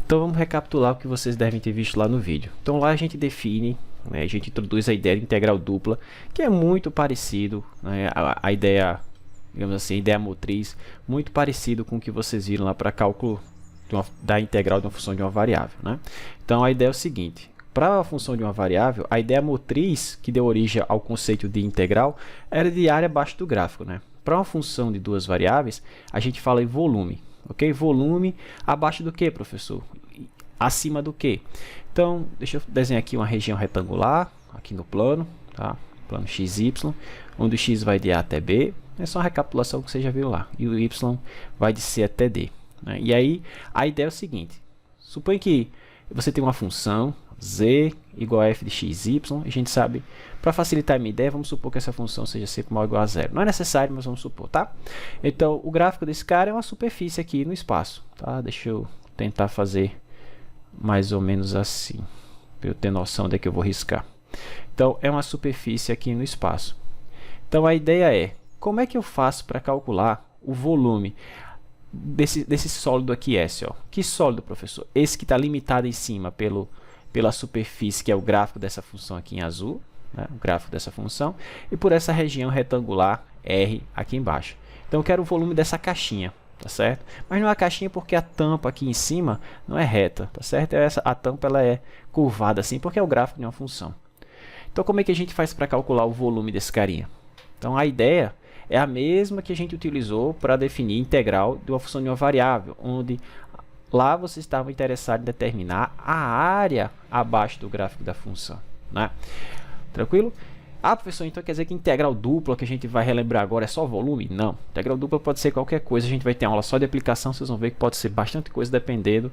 Então vamos recapitular o que vocês devem ter visto lá no vídeo. Então lá a gente define, né, a gente introduz a ideia de integral dupla, que é muito parecido, né, a ideia, digamos assim, a ideia motriz, muito parecido com o que vocês viram lá para cálculo da integral de uma função de uma variável, né? Então a ideia é o seguinte: para a função de uma variável, a ideia motriz que deu origem ao conceito de integral era de área abaixo do gráfico, né? Para uma função de duas variáveis, a gente fala em volume, ok? Volume abaixo do que, professor? Acima do que? Então, deixa eu desenhar aqui uma região retangular, aqui no plano, tá? Plano XY, onde o x vai de A até B. É só uma recapitulação que você já viu lá. E o y vai de C até D, né? E aí, a ideia é o seguinte: suponha que você tem uma função z igual a f de x, y. A gente sabe, para facilitar a minha ideia, vamos supor que essa função seja sempre maior ou igual a zero. Não é necessário, mas vamos supor, tá? Então, o gráfico desse cara é uma superfície aqui no espaço, tá? Deixa eu tentar fazer mais ou menos assim, para eu ter noção de que eu vou riscar. Então, é uma superfície aqui no espaço. Então, a ideia é, como é que eu faço para calcular o volume desse sólido aqui S, ó? Que sólido, professor? Esse que está limitado em cima pela superfície, que é o gráfico dessa função aqui em azul, né? O gráfico dessa função, e por essa região retangular R aqui embaixo. Então, eu quero o volume dessa caixinha, tá certo? Mas não é a caixinha porque a tampa aqui em cima não é reta, tá certo? A tampa ela é curvada assim porque é o gráfico de uma função. Então, como é que a gente faz para calcular o volume desse carinha? Então, a ideia é a mesma que a gente utilizou para definir integral de uma função de uma variável, onde lá você estava interessado em determinar a área abaixo do gráfico da função, né? Tranquilo? Ah, professor, então quer dizer que integral dupla que a gente vai relembrar agora é só volume? Não. Integral dupla pode ser qualquer coisa. A gente vai ter aula só de aplicação, vocês vão ver que pode ser bastante coisa dependendo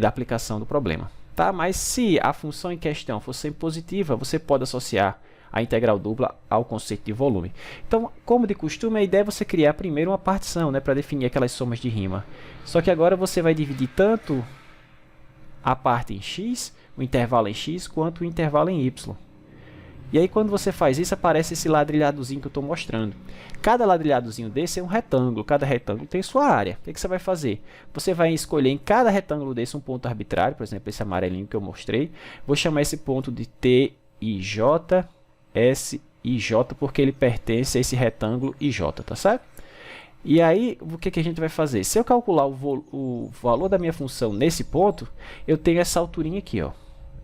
da aplicação do problema, tá? Mas se a função em questão for sempre positiva, você pode associar a integral dupla ao conceito de volume. Então, como de costume, a ideia é você criar primeiro uma partição, né, para definir aquelas somas de rima. Só que agora você vai dividir tanto a parte em x, o intervalo em x, quanto o intervalo em y. E aí, quando você faz isso, aparece esse ladrilhadozinho que eu estou mostrando. Cada ladrilhadozinho desse é um retângulo. Cada retângulo tem sua área. O que você vai fazer? Você vai escolher em cada retângulo desse um ponto arbitrário. Por exemplo, esse amarelinho que eu mostrei. Vou chamar esse ponto de T, I, J, S, I, J, porque ele pertence a esse retângulo IJ, tá certo? E aí, o que a gente vai fazer? Se eu calcular o valor da minha função nesse ponto, eu tenho essa alturinha aqui, ó.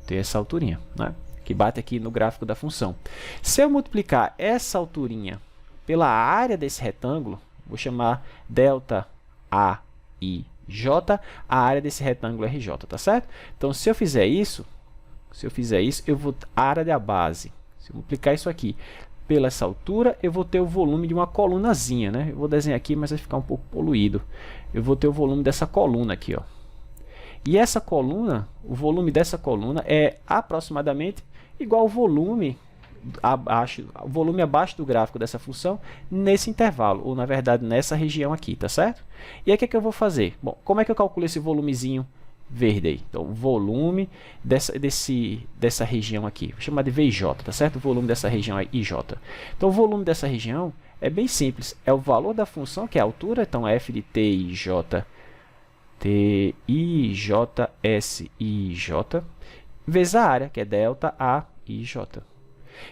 Tenho essa alturinha, né? Que bate aqui no gráfico da função. Se eu multiplicar essa alturinha pela área desse retângulo, vou chamar delta A I J, a área desse retângulo RJ, tá certo? Então, se eu fizer isso, eu vou a área da base. Se eu multiplicar isso aqui pela essa altura, eu vou ter o volume de uma colunazinha, né? Eu vou desenhar aqui, mas vai ficar um pouco poluído. Eu vou ter o volume dessa coluna aqui, ó. E essa coluna, o volume dessa coluna é aproximadamente igual ao volume abaixo do gráfico dessa função nesse intervalo, ou na verdade nessa região aqui, tá certo? E aí o que eu vou fazer? Bom, como é que eu calculo esse volumezinho verde aí? Então, o volume dessa região aqui, vou chamar de VJ, tá certo? O volume dessa região é IJ. Então, o volume dessa região é bem simples, é o valor da função, que é a altura, então f de TIJ, SIJ, vezes a área, que é delta AIJ.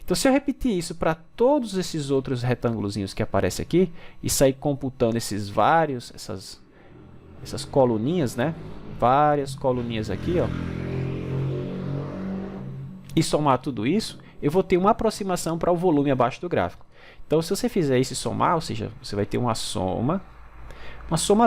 Então, se eu repetir isso para todos esses outros retângulozinhos que aparecem aqui, e sair computando essas coluninhas, né? Várias coluninhas aqui, ó, e somar tudo isso, eu vou ter uma aproximação para o volume abaixo do gráfico. Então, se você fizer isso e somar, ou seja, você vai ter uma soma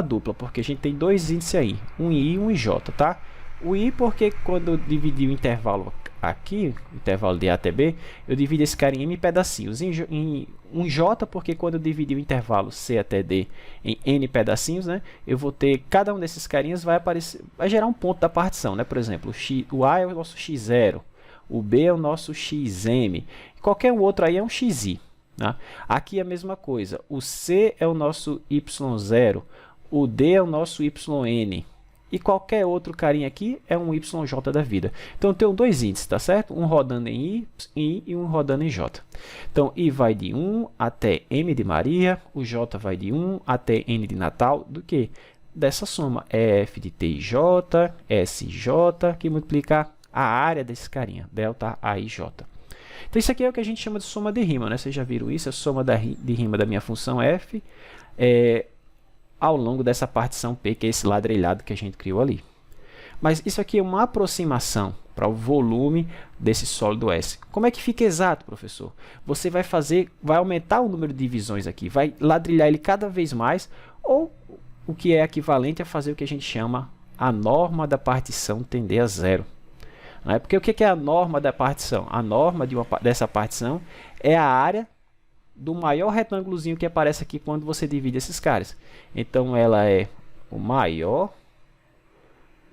dupla, porque a gente tem dois índices aí, um I e um IJ, tá? O I porque quando eu dividi o intervalo aqui, o intervalo de A até B, eu divido esse cara em M pedacinhos. Em um J porque quando eu dividir o intervalo C até D em N pedacinhos, né, eu vou ter, cada um desses carinhas vai gerar um ponto da partição, né? Por exemplo, o A é o nosso X0, o B é o nosso XM, qualquer outro aí é um XI. Né? Aqui é a mesma coisa, o C é o nosso Y0, o D é o nosso YN, e qualquer outro carinha aqui é um YJ da vida. Então, eu tenho dois índices, tá certo? Um rodando em I e um rodando em J. Então, I vai de 1 até M de Maria, o J vai de 1 até N de Natal, do que? dessa soma. F de t e j, SJ, que multiplica a área desse carinha, delta AIJ. Então isso aqui é o que a gente chama de soma de rima, né? Vocês já viram isso? A soma de rima da minha função f ao longo dessa partição P, que é esse ladrilhado que a gente criou ali. Mas isso aqui é uma aproximação para o volume desse sólido S. Como é que fica exato, professor? Você vai aumentar o número de divisões aqui, vai ladrilhar ele cada vez mais, ou o que é equivalente a fazer o que a gente chama a norma da partição tender a zero. Não é? Porque o que é a norma da partição? A norma dessa partição é a área do maior retângulozinho que aparece aqui quando você divide esses caras. Então, ela é o maior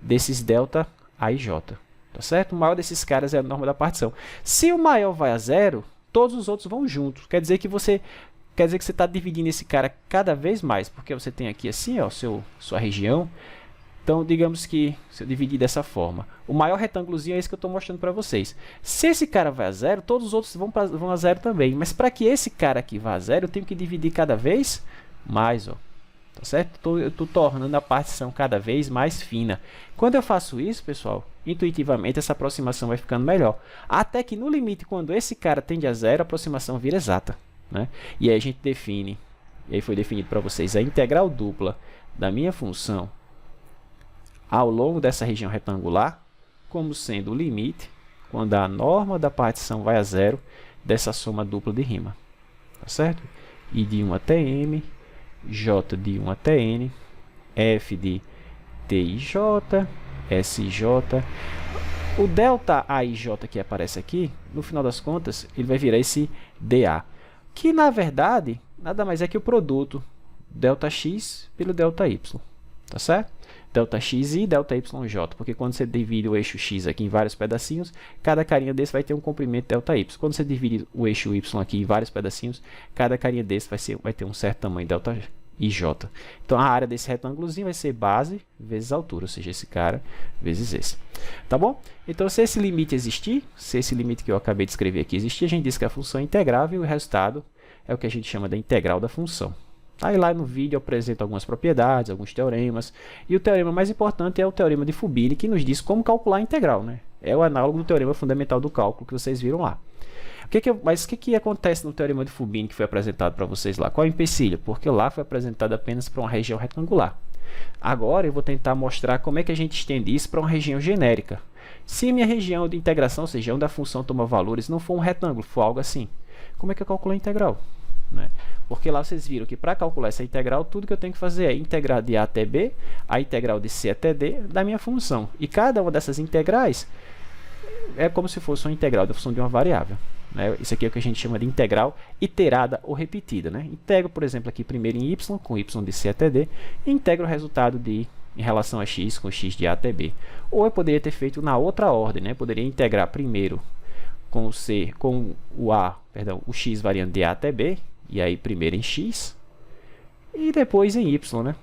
desses delta AIJ. Tá certo? O maior desses caras é a norma da partição. Se o maior vai a zero, todos os outros vão juntos. Quer dizer que você está dividindo esse cara cada vez mais, porque você tem aqui assim, ó, sua região. Então, digamos que, se eu dividir dessa forma, o maior retângulozinho é esse que eu estou mostrando para vocês. Se esse cara vai a zero, todos os outros vão a zero também. Mas para que esse cara aqui vá a zero, eu tenho que dividir cada vez mais, ó. Tá certo? Eu estou tornando a partição cada vez mais fina. Quando eu faço isso, pessoal, intuitivamente essa aproximação vai ficando melhor. Até que no limite, quando esse cara tende a zero, a aproximação vira exata, né? E aí a gente define, e aí foi definido para vocês, a integral dupla da minha função ao longo dessa região retangular como sendo o limite, quando a norma da partição vai a zero, dessa soma dupla de rima. Tá certo? I de 1 até M, J de 1 até N, F de T e J, SJ. O delta AIJ que aparece aqui, no final das contas, ele vai virar esse dA, que na verdade nada mais é que o produto delta x pelo delta y. Tá certo? Delta x e delta yj, porque quando você divide o eixo x aqui em vários pedacinhos, cada carinha desse vai ter um comprimento delta y. Quando você divide o eixo y aqui em vários pedacinhos, cada carinha desse vai ter um certo tamanho delta ij. Então a área desse retângulozinho vai ser base vezes altura, ou seja, esse cara vezes esse. Tá bom? Então se esse limite existir, se esse limite que eu acabei de escrever aqui existir, a gente diz que a função é integrável e o resultado é o que a gente chama da integral da função. Aí lá no vídeo eu apresento algumas propriedades, alguns teoremas, e o teorema mais importante é o teorema de Fubini, que nos diz como calcular a integral, né? É o análogo do teorema fundamental do cálculo que vocês viram lá. Mas o que acontece no teorema de Fubini que foi apresentado para vocês lá? Qual é o empecilho? Porque lá foi apresentado apenas para uma região retangular. Agora eu vou tentar mostrar como é que a gente estende isso para uma região genérica. Se minha região de integração, ou seja, onde a função toma valores, não for um retângulo, for algo assim, como é que eu calculo a integral? Né? Porque lá vocês viram que para calcular essa integral, tudo que eu tenho que fazer é integrar de A até B, a integral de C até D da minha função. E cada uma dessas integrais é como se fosse uma integral da função de uma variável. Né? Isso aqui é o que a gente chama de integral iterada ou repetida. Né? Integro, por exemplo, aqui primeiro em y, com y de C até D, e integro o resultado em relação a x, com x de A até B. Ou eu poderia ter feito na outra ordem, né? Poderia integrar primeiro com o x variando de A até B, e aí primeiro em x, e depois em y, né?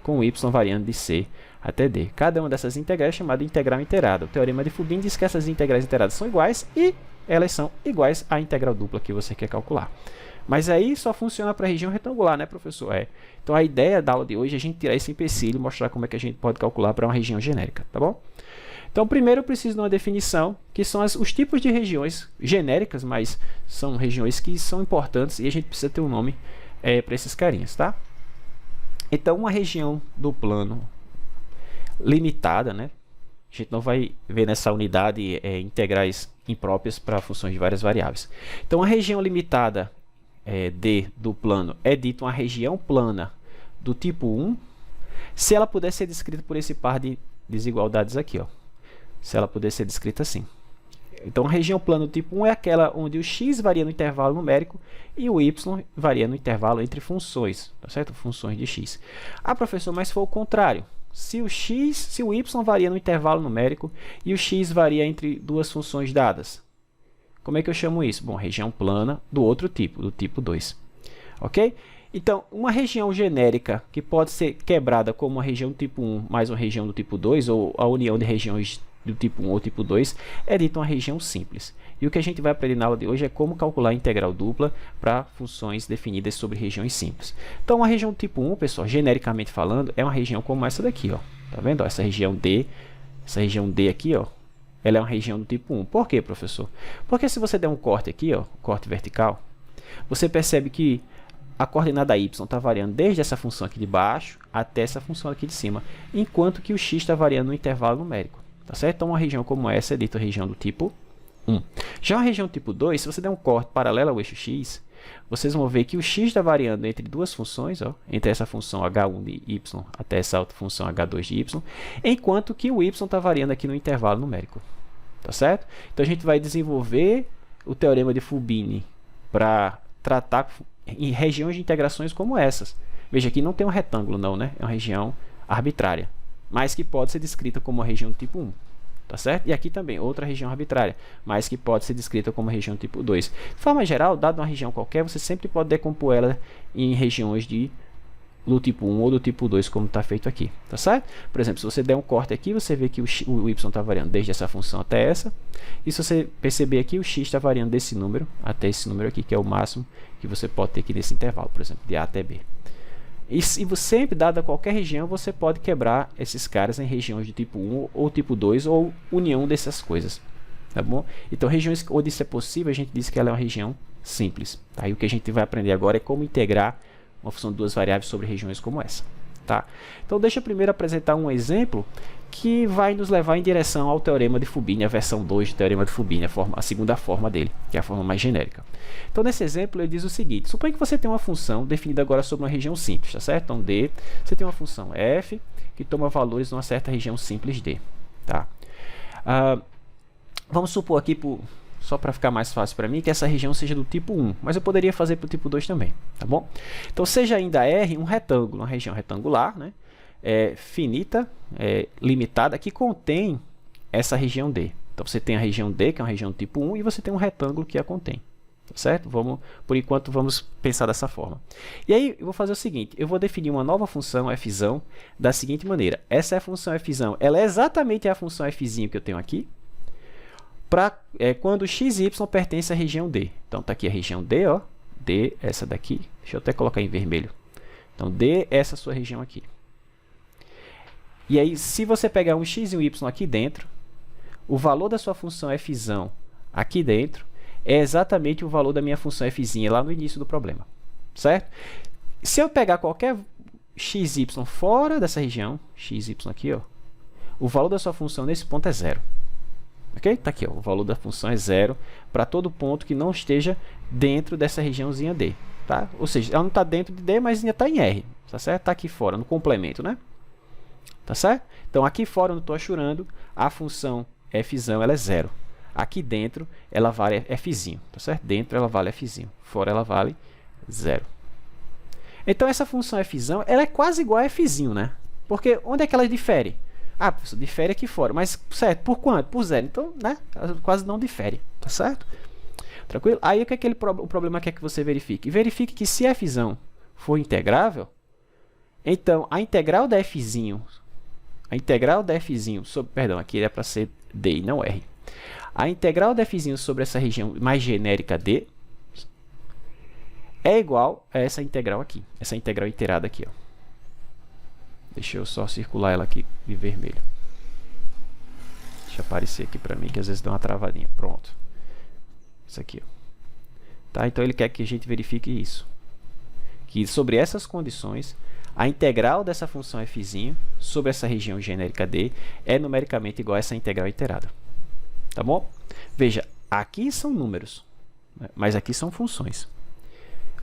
Com y variando de C até D. Cada uma dessas integrais é chamada de integral iterada. O teorema de Fubini diz que essas integrais iteradas são iguais e elas são iguais à integral dupla que você quer calcular. Mas aí só funciona para a região retangular, né, professor? Então a ideia da aula de hoje é a gente tirar esse empecilho e mostrar como é que a gente pode calcular para uma região genérica, tá bom? Então, primeiro eu preciso de uma definição, que são os tipos de regiões genéricas, mas são regiões que são importantes e a gente precisa ter um nome para esses carinhas, tá? Então, uma região do plano limitada, né? A gente não vai ver nessa unidade integrais impróprias para funções de várias variáveis. Então, a região limitada D do plano é dita uma região plana do tipo 1, se ela puder ser descrita por esse par de desigualdades aqui, ó. Se ela puder ser descrita assim. Então, a região plana do tipo 1 é aquela onde o x varia no intervalo numérico e o y varia no intervalo entre funções, tá certo? Funções de x. Ah, professor, mas foi o contrário. Se o y varia no intervalo numérico e o x varia entre duas funções dadas, como é que eu chamo isso? Bom, região plana do outro tipo, do tipo 2. Ok? Então, uma região genérica que pode ser quebrada como uma região do tipo 1 mais uma região do tipo 2, ou a união de regiões do tipo 1 ou tipo 2 é dita uma região simples. E o que a gente vai aprender na aula de hoje é como calcular a integral dupla para funções definidas sobre regiões simples. Então, uma região do tipo 1, pessoal, genericamente falando, é uma região como essa daqui, ó. Tá vendo? Ó, essa região D aqui, ó, ela é uma região do tipo 1. Por quê, professor? Porque se você der um corte aqui, ó, corte vertical, você percebe que a coordenada y está variando desde essa função aqui de baixo até essa função aqui de cima, enquanto que o x está variando no intervalo numérico. Tá certo? Então, uma região como essa é dita região do tipo 1. Já uma região tipo 2, se você der um corte paralelo ao eixo x, vocês vão ver que o x está variando entre duas funções, ó, entre essa função h1 de y até essa outra função h2 de y, enquanto que o y está variando aqui no intervalo numérico. Tá certo? Então, a gente vai desenvolver o teorema de Fubini para tratar em regiões de integrações como essas. Veja, aqui não tem um retângulo não, né? É uma região arbitrária, mas que pode ser descrita como uma região do tipo 1. Tá certo? E aqui também, outra região arbitrária, mas que pode ser descrita como região tipo 2. De forma geral, dada uma região qualquer, você sempre pode decompor ela em regiões do tipo 1 ou do tipo 2, como está feito aqui. Tá certo? Por exemplo, se você der um corte aqui, você vê que o y está variando desde essa função até essa. E se você perceber aqui, o x está variando desse número até esse número aqui, que é o máximo que você pode ter aqui nesse intervalo, por exemplo, de A até B. E sempre, dada qualquer região, você pode quebrar esses caras em regiões de tipo 1 ou tipo 2 ou união dessas coisas. Tá bom? Então, regiões onde isso é possível, a gente diz que ela é uma região simples. Tá? E o que a gente vai aprender agora é como integrar uma função de duas variáveis sobre regiões como essa. Tá? Então, deixa eu primeiro apresentar um exemplo que vai nos levar em direção ao teorema de Fubini, a versão 2 do teorema de Fubini, a segunda forma dele, que é a forma mais genérica. Então, nesse exemplo, ele diz o seguinte: suponha que você tem uma função definida agora sobre uma região simples, tá certo? Então, D, você tem uma função f que toma valores numa certa região simples D. Tá? Vamos supor aqui, só para ficar mais fácil para mim, que essa região seja do tipo 1, mas eu poderia fazer para o tipo 2 também, tá bom? Então, seja ainda R um retângulo, uma região retangular, né? Finita, limitada, que contém essa região D. Então, você tem a região D, que é uma região do tipo 1, e você tem um retângulo que a contém. Tá certo? Por enquanto, vamos pensar dessa forma. E aí, eu vou fazer o seguinte: eu vou definir uma nova função f da seguinte maneira. Essa função f ela é exatamente a função f que eu tenho aqui, quando x e y pertence à região D. Então, está aqui a região D, ó. D, essa daqui. Deixa eu até colocar em vermelho. Então, D, essa sua região aqui. E aí, se você pegar um x e um y aqui dentro, o valor da sua função f aqui dentro é exatamente o valor da minha função f lá no início do problema. Certo? Se eu pegar qualquer x, y fora dessa região, x, y aqui, ó, o valor da sua função nesse ponto é zero. Ok? Está aqui, ó, o valor da função é zero para todo ponto que não esteja dentro dessa regiãozinha D. Tá? Ou seja, ela não está dentro de D, mas ainda está em R. Tá certo? Está aqui fora, no complemento, né? Tá certo? Então, aqui fora, onde estou achurando, a função f ela é zero. Aqui dentro, ela vale f. Tá certo? Dentro, ela vale f. Fora, ela vale zero. Então, essa função f ela é quase igual a f, né? Porque onde é que ela difere? Ah, professor, difere aqui fora. Mas, certo, por quanto? Por zero. Então, né? Ela quase não difere. Tá certo? Tranquilo? Aí, o que é o problema que é que você verifique? Verifique que se f for integrável, então, a integral da f sobre, perdão, aqui é para ser D e não R. A integral da f sobre essa região mais genérica D é igual a essa integral aqui, essa integral iterada aqui, ó. Deixa eu só circular ela aqui de vermelho. Deixa aparecer aqui para mim, que às vezes dá uma travadinha. Pronto. Isso aqui, ó. Tá? Então, ele quer que a gente verifique isso. Que sobre essas condições, a integral dessa função f sobre essa região genérica D é numericamente igual a essa integral iterada. Tá bom? Veja, aqui são números, mas aqui são funções.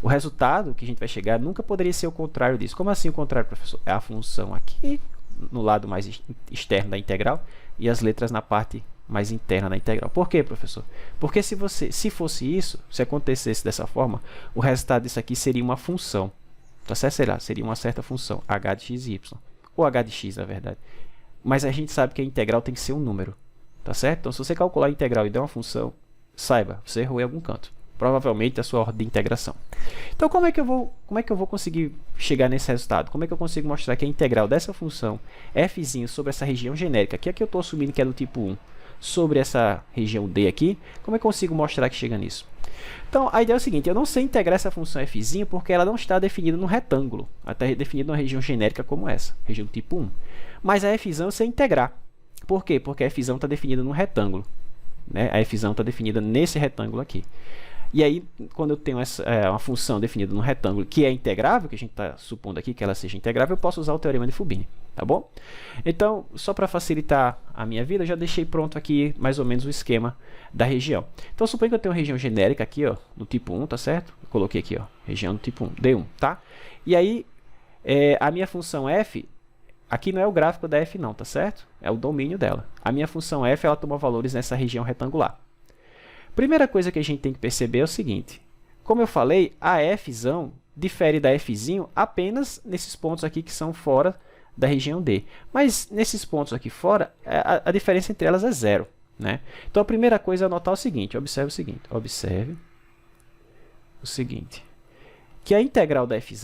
O resultado que a gente vai chegar nunca poderia ser o contrário disso. Como assim o contrário, professor? É a função aqui no lado mais externo da integral e as letras na parte mais interna da integral. Por quê, professor? Porque se fosse isso, se acontecesse dessa forma, o resultado disso aqui seria uma função. Tá certo? Seria uma certa função, h de x e y. Ou h de x, na verdade. Mas a gente sabe que a integral tem que ser um número. Tá certo? Então, se você calcular a integral e der uma função, saiba, você errou em algum canto. provavelmente a sua ordem de integração. Então, como é que eu vou conseguir chegar nesse resultado? Como é que eu consigo mostrar que a integral dessa função f sobre essa região genérica, que aqui eu estou assumindo que é do tipo 1, sobre essa região D aqui, como é que eu consigo mostrar que chega nisso? Então, a ideia é o seguinte, eu não sei integrar essa função f porque ela não está definida num retângulo, ela está definida numa região genérica como essa, região do tipo 1. Mas a f eu sei integrar. Por quê? Porque a f está definida num retângulo. Né? A f está definida nesse retângulo aqui. E aí, quando eu tenho uma função definida num retângulo que é integrável, que a gente está supondo aqui que ela seja integrável, eu posso usar o teorema de Fubini, tá bom? Então, só para facilitar a minha vida, eu já deixei pronto aqui mais ou menos o esquema da região. Então, suponho que eu tenho uma região genérica aqui, ó, do tipo 1, tá certo? Eu coloquei aqui, ó, região do tipo 1, D1, tá? E aí, a minha função f, aqui não é o gráfico da f não, tá certo? É o domínio dela. A minha função f, ela toma valores nessa região retangular. Primeira coisa que a gente tem que perceber é o seguinte, como eu falei, a f difere da f apenas nesses pontos aqui que são fora da região D. Mas nesses pontos aqui fora, a diferença entre elas é zero. Né? Então a primeira coisa é anotar o seguinte, observe o seguinte, que a integral da f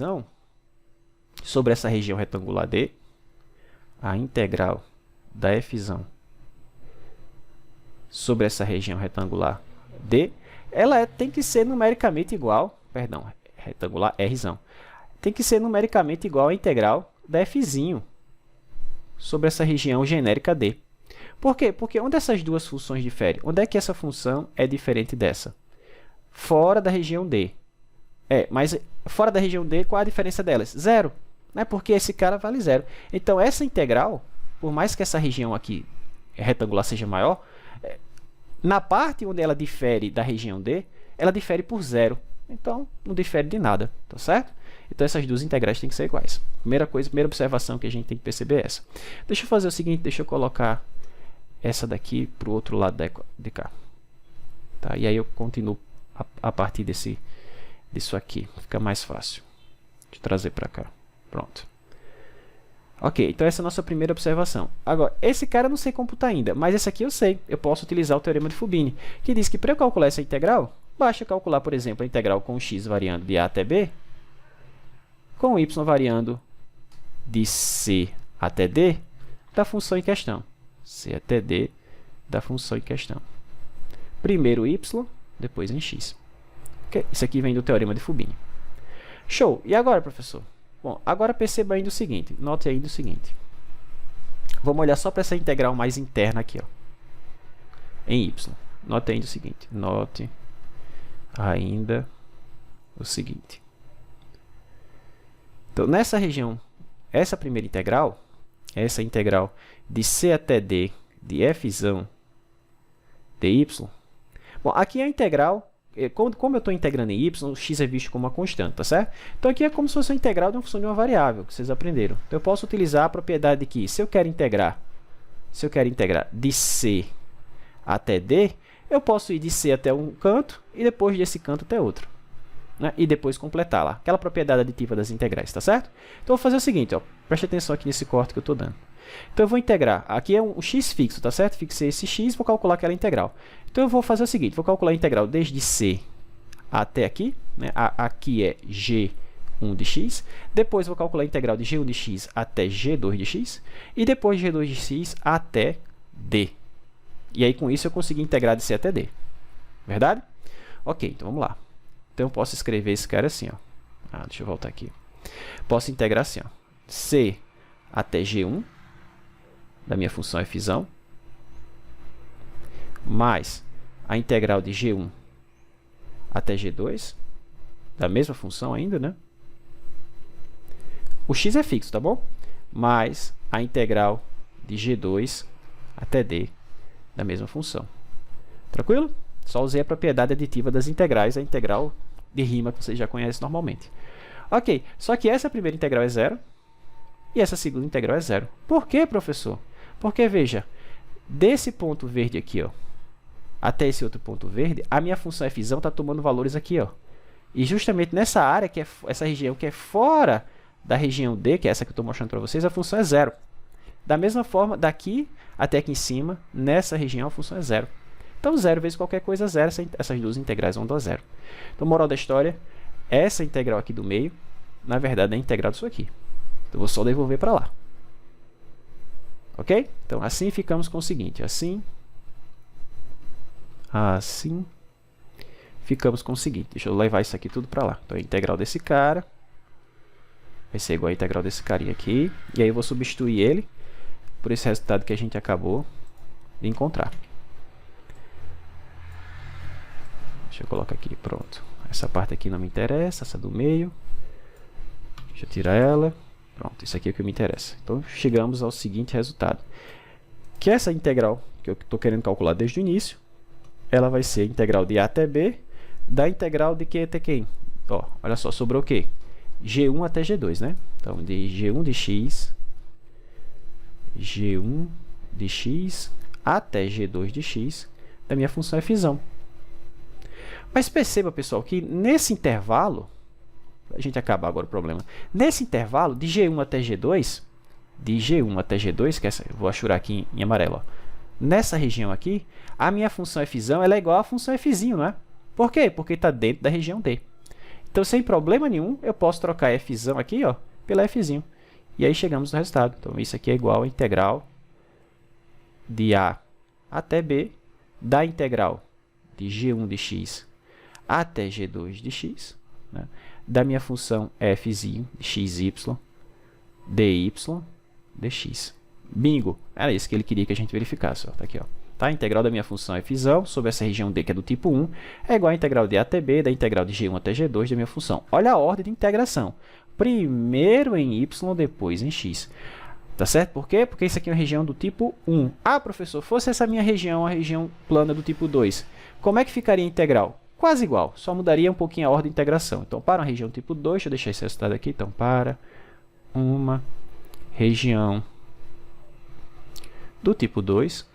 sobre essa região retangular D, a integral da f sobre essa região retangular D, ela tem que ser numericamente igual, retangular R, tem que ser numericamente igual à integral da f sobre essa região genérica D. Por quê? Porque onde essas duas funções diferem? Onde é que essa função é diferente dessa? Fora da região D. Mas fora da região D, qual a diferença delas? Zero. Né? Porque esse cara vale zero. Então, essa integral, por mais que essa região aqui retangular seja maior, na parte onde ela difere da região D, ela difere por zero. Então, não difere de nada, tá certo? Então, essas duas integrais têm que ser iguais. Primeira observação que a gente tem que perceber é essa. Deixa eu fazer o seguinte, deixa eu colocar essa daqui para o outro lado de cá. Tá? E aí eu continuo a partir disso aqui. Fica mais fácil. Deixa eu trazer para cá. Pronto. Ok, então essa é a nossa primeira observação. Agora, esse cara eu não sei computar ainda, mas esse aqui eu sei. Eu posso utilizar o teorema de Fubini, que diz que para eu calcular essa integral, basta calcular, por exemplo, a integral com x variando de a até b, com y variando de c até d da função em questão. C até d da função em questão. Primeiro y, depois em x. Okay? Isso aqui vem do teorema de Fubini. Show! E agora, professor? Bom, agora perceba ainda o seguinte, note ainda o seguinte. Vamos olhar só para essa integral mais interna aqui, ó, em y. Note ainda o seguinte, Então, nessa região, essa primeira integral, essa integral de c até d de f dy, bom, aqui é a integral, como eu estou integrando em y, o x é visto como uma constante, tá certo? Então aqui é como se fosse uma integral de uma função de uma variável, que vocês aprenderam. Então eu posso utilizar a propriedade de que, se eu quero integrar de c até d, eu posso ir de c até um canto e depois desse canto até outro. Né? E depois completar lá, aquela propriedade aditiva das integrais, tá certo? Então eu vou fazer o seguinte, ó, preste atenção aqui nesse corte que eu estou dando. Então eu vou integrar, aqui é um x fixo, tá certo? Fixei esse x, vou calcular aquela integral. Então eu vou fazer o seguinte, vou calcular a integral desde c até aqui, né? Aqui é g1 de x, depois vou calcular a integral de g1 de x até g2 de x, e depois g2 de x até d. E aí com isso eu consegui integrar de c até d. Verdade? Ok, então vamos lá. Então eu posso escrever esse cara assim, ó. Deixa eu voltar aqui. Posso integrar assim, ó. C até g1 da minha função f mais a integral de g1 até g2 da mesma função ainda, né? O x é fixo, tá bom? Mais a integral de g2 até d da mesma função. Tranquilo? Só usei a propriedade aditiva das integrais, a integral de rima que vocês já conhecem normalmente. Ok, só que essa primeira integral é zero e essa segunda integral é zero. Por quê, professor? Porque, veja, desse ponto verde aqui, ó, até esse outro ponto verde, a minha função f está tomando valores aqui, ó. E justamente nessa área, que é essa região que é fora da região D, que é essa que eu estou mostrando para vocês, a função é zero. Da mesma forma, daqui até aqui em cima, nessa região, a função é zero. Então 0 vezes qualquer coisa, 0, essas duas integrais vão dar 0. Então, moral da história, essa integral aqui do meio, na verdade, é a integral disso aqui. Então, eu vou só devolver para lá. Ok? Então, assim ficamos com o seguinte, assim, ficamos com o seguinte. Deixa eu levar isso aqui tudo para lá. Então, a integral desse cara vai ser igual a integral desse carinha aqui. E aí eu vou substituir ele por esse resultado que a gente acabou de encontrar. Deixa eu colocar aqui, pronto. Essa parte aqui não me interessa, essa do meio. Deixa eu tirar ela. Pronto, isso aqui é o que me interessa. Então, chegamos ao seguinte resultado. Que essa integral que eu estou querendo calcular desde o início, ela vai ser a integral de A até B, da integral de Q até quem? Ó, olha só, sobrou o quê? G1 até G2, né? Então, de G1 de x, G1 de x até G2 de x, da minha função φ. Mas perceba, pessoal, que nesse intervalo, a gente acaba agora o problema, nesse intervalo de G1 até G2, que essa, eu vou achurar aqui em amarelo, ó, nessa região aqui, a minha função φ ela é igual à função φ, não é? Por quê? Porque está dentro da região D. Então, sem problema nenhum, eu posso trocar φ aqui, ó, pela φ. E aí chegamos no resultado. Então, isso aqui é igual a integral de A até B da integral de G1 de x até G2 de x, né, da minha função f de xy dy dx. Bingo! Era isso que ele queria que a gente verificasse. Ó. Tá aqui, ó. Tá? A integral da minha função f sobre essa região D, que é do tipo 1, é igual a integral de A até B da integral de G1 até G2 da minha função. Olha a ordem de integração. Primeiro em y, depois em x. Tá certo? Por quê? Porque isso aqui é uma região do tipo 1. Ah, professor, fosse essa minha região, a região plana do tipo 2, como é que ficaria a integral? Quase igual, só mudaria um pouquinho a ordem de integração. Então, para uma região tipo 2, deixa eu deixar esse resultado aqui. Então, para uma região do tipo 2,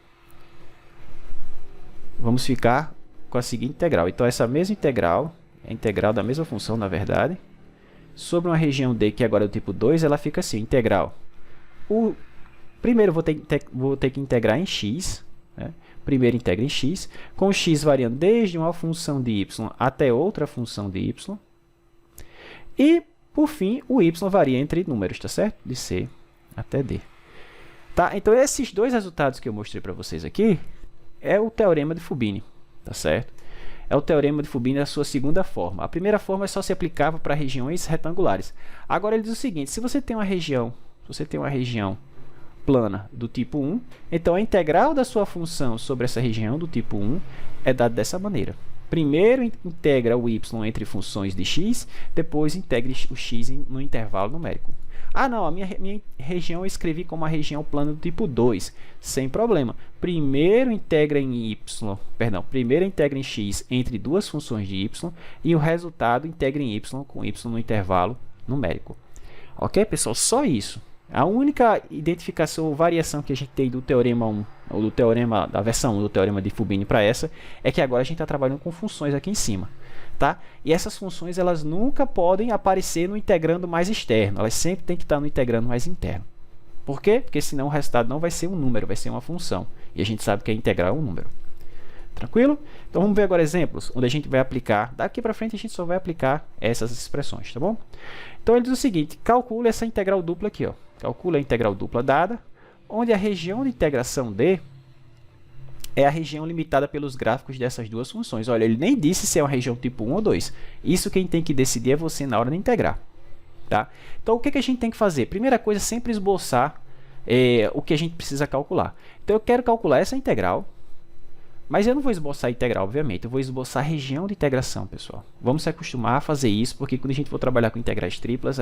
vamos ficar com a seguinte integral. Então, essa mesma integral, é a integral da mesma função, na verdade, sobre uma região D, que agora é do tipo 2, ela fica assim, integral. Primeiro, vou ter que integrar em x, né? Primeiro integra em x, com o x variando desde uma função de y até outra função de y. E, por fim, o y varia entre números, tá certo? De C até D. Tá? Então, esses dois resultados que eu mostrei para vocês aqui é o teorema de Fubini, tá certo? É o teorema de Fubini na sua segunda forma. A primeira forma é só se aplicava para regiões retangulares. Agora, ele diz o seguinte, se você tem uma região plana do tipo 1, então a integral da sua função sobre essa região do tipo 1 é dada dessa maneira. Primeiro integra o y entre funções de x, depois integre o x no intervalo numérico. Ah, não, a minha região eu escrevi como uma região plana do tipo 2, sem problema. Primeiro integra em x entre duas funções de y e o resultado integra em y com y no intervalo numérico. Ok, pessoal? Só isso. A única identificação ou variação que a gente tem do teorema 1, ou do teorema da versão 1 do teorema de Fubini para essa, é que agora a gente está trabalhando com funções aqui em cima. Tá? E essas funções elas nunca podem aparecer no integrando mais externo, elas sempre têm que estar no integrando mais interno. Por quê? Porque senão o resultado não vai ser um número, vai ser uma função. E a gente sabe que a integral é um número. Tranquilo? Então vamos ver agora exemplos onde a gente vai aplicar, daqui para frente a gente só vai aplicar essas expressões, tá bom? Então ele diz o seguinte, calcule essa integral dupla aqui, ó. Calcule a integral dupla dada, onde a região de integração D é a região limitada pelos gráficos dessas duas funções. Olha, ele nem disse se é uma região tipo 1 ou 2. Isso quem tem que decidir é você na hora de integrar. Tá? Então, o que a gente tem que fazer? Primeira coisa, sempre esboçar o que a gente precisa calcular. Então, eu quero calcular essa integral, mas eu não vou esboçar a integral, obviamente. Eu vou esboçar a região de integração, pessoal. Vamos se acostumar a fazer isso, porque quando a gente for trabalhar com integrais triplas,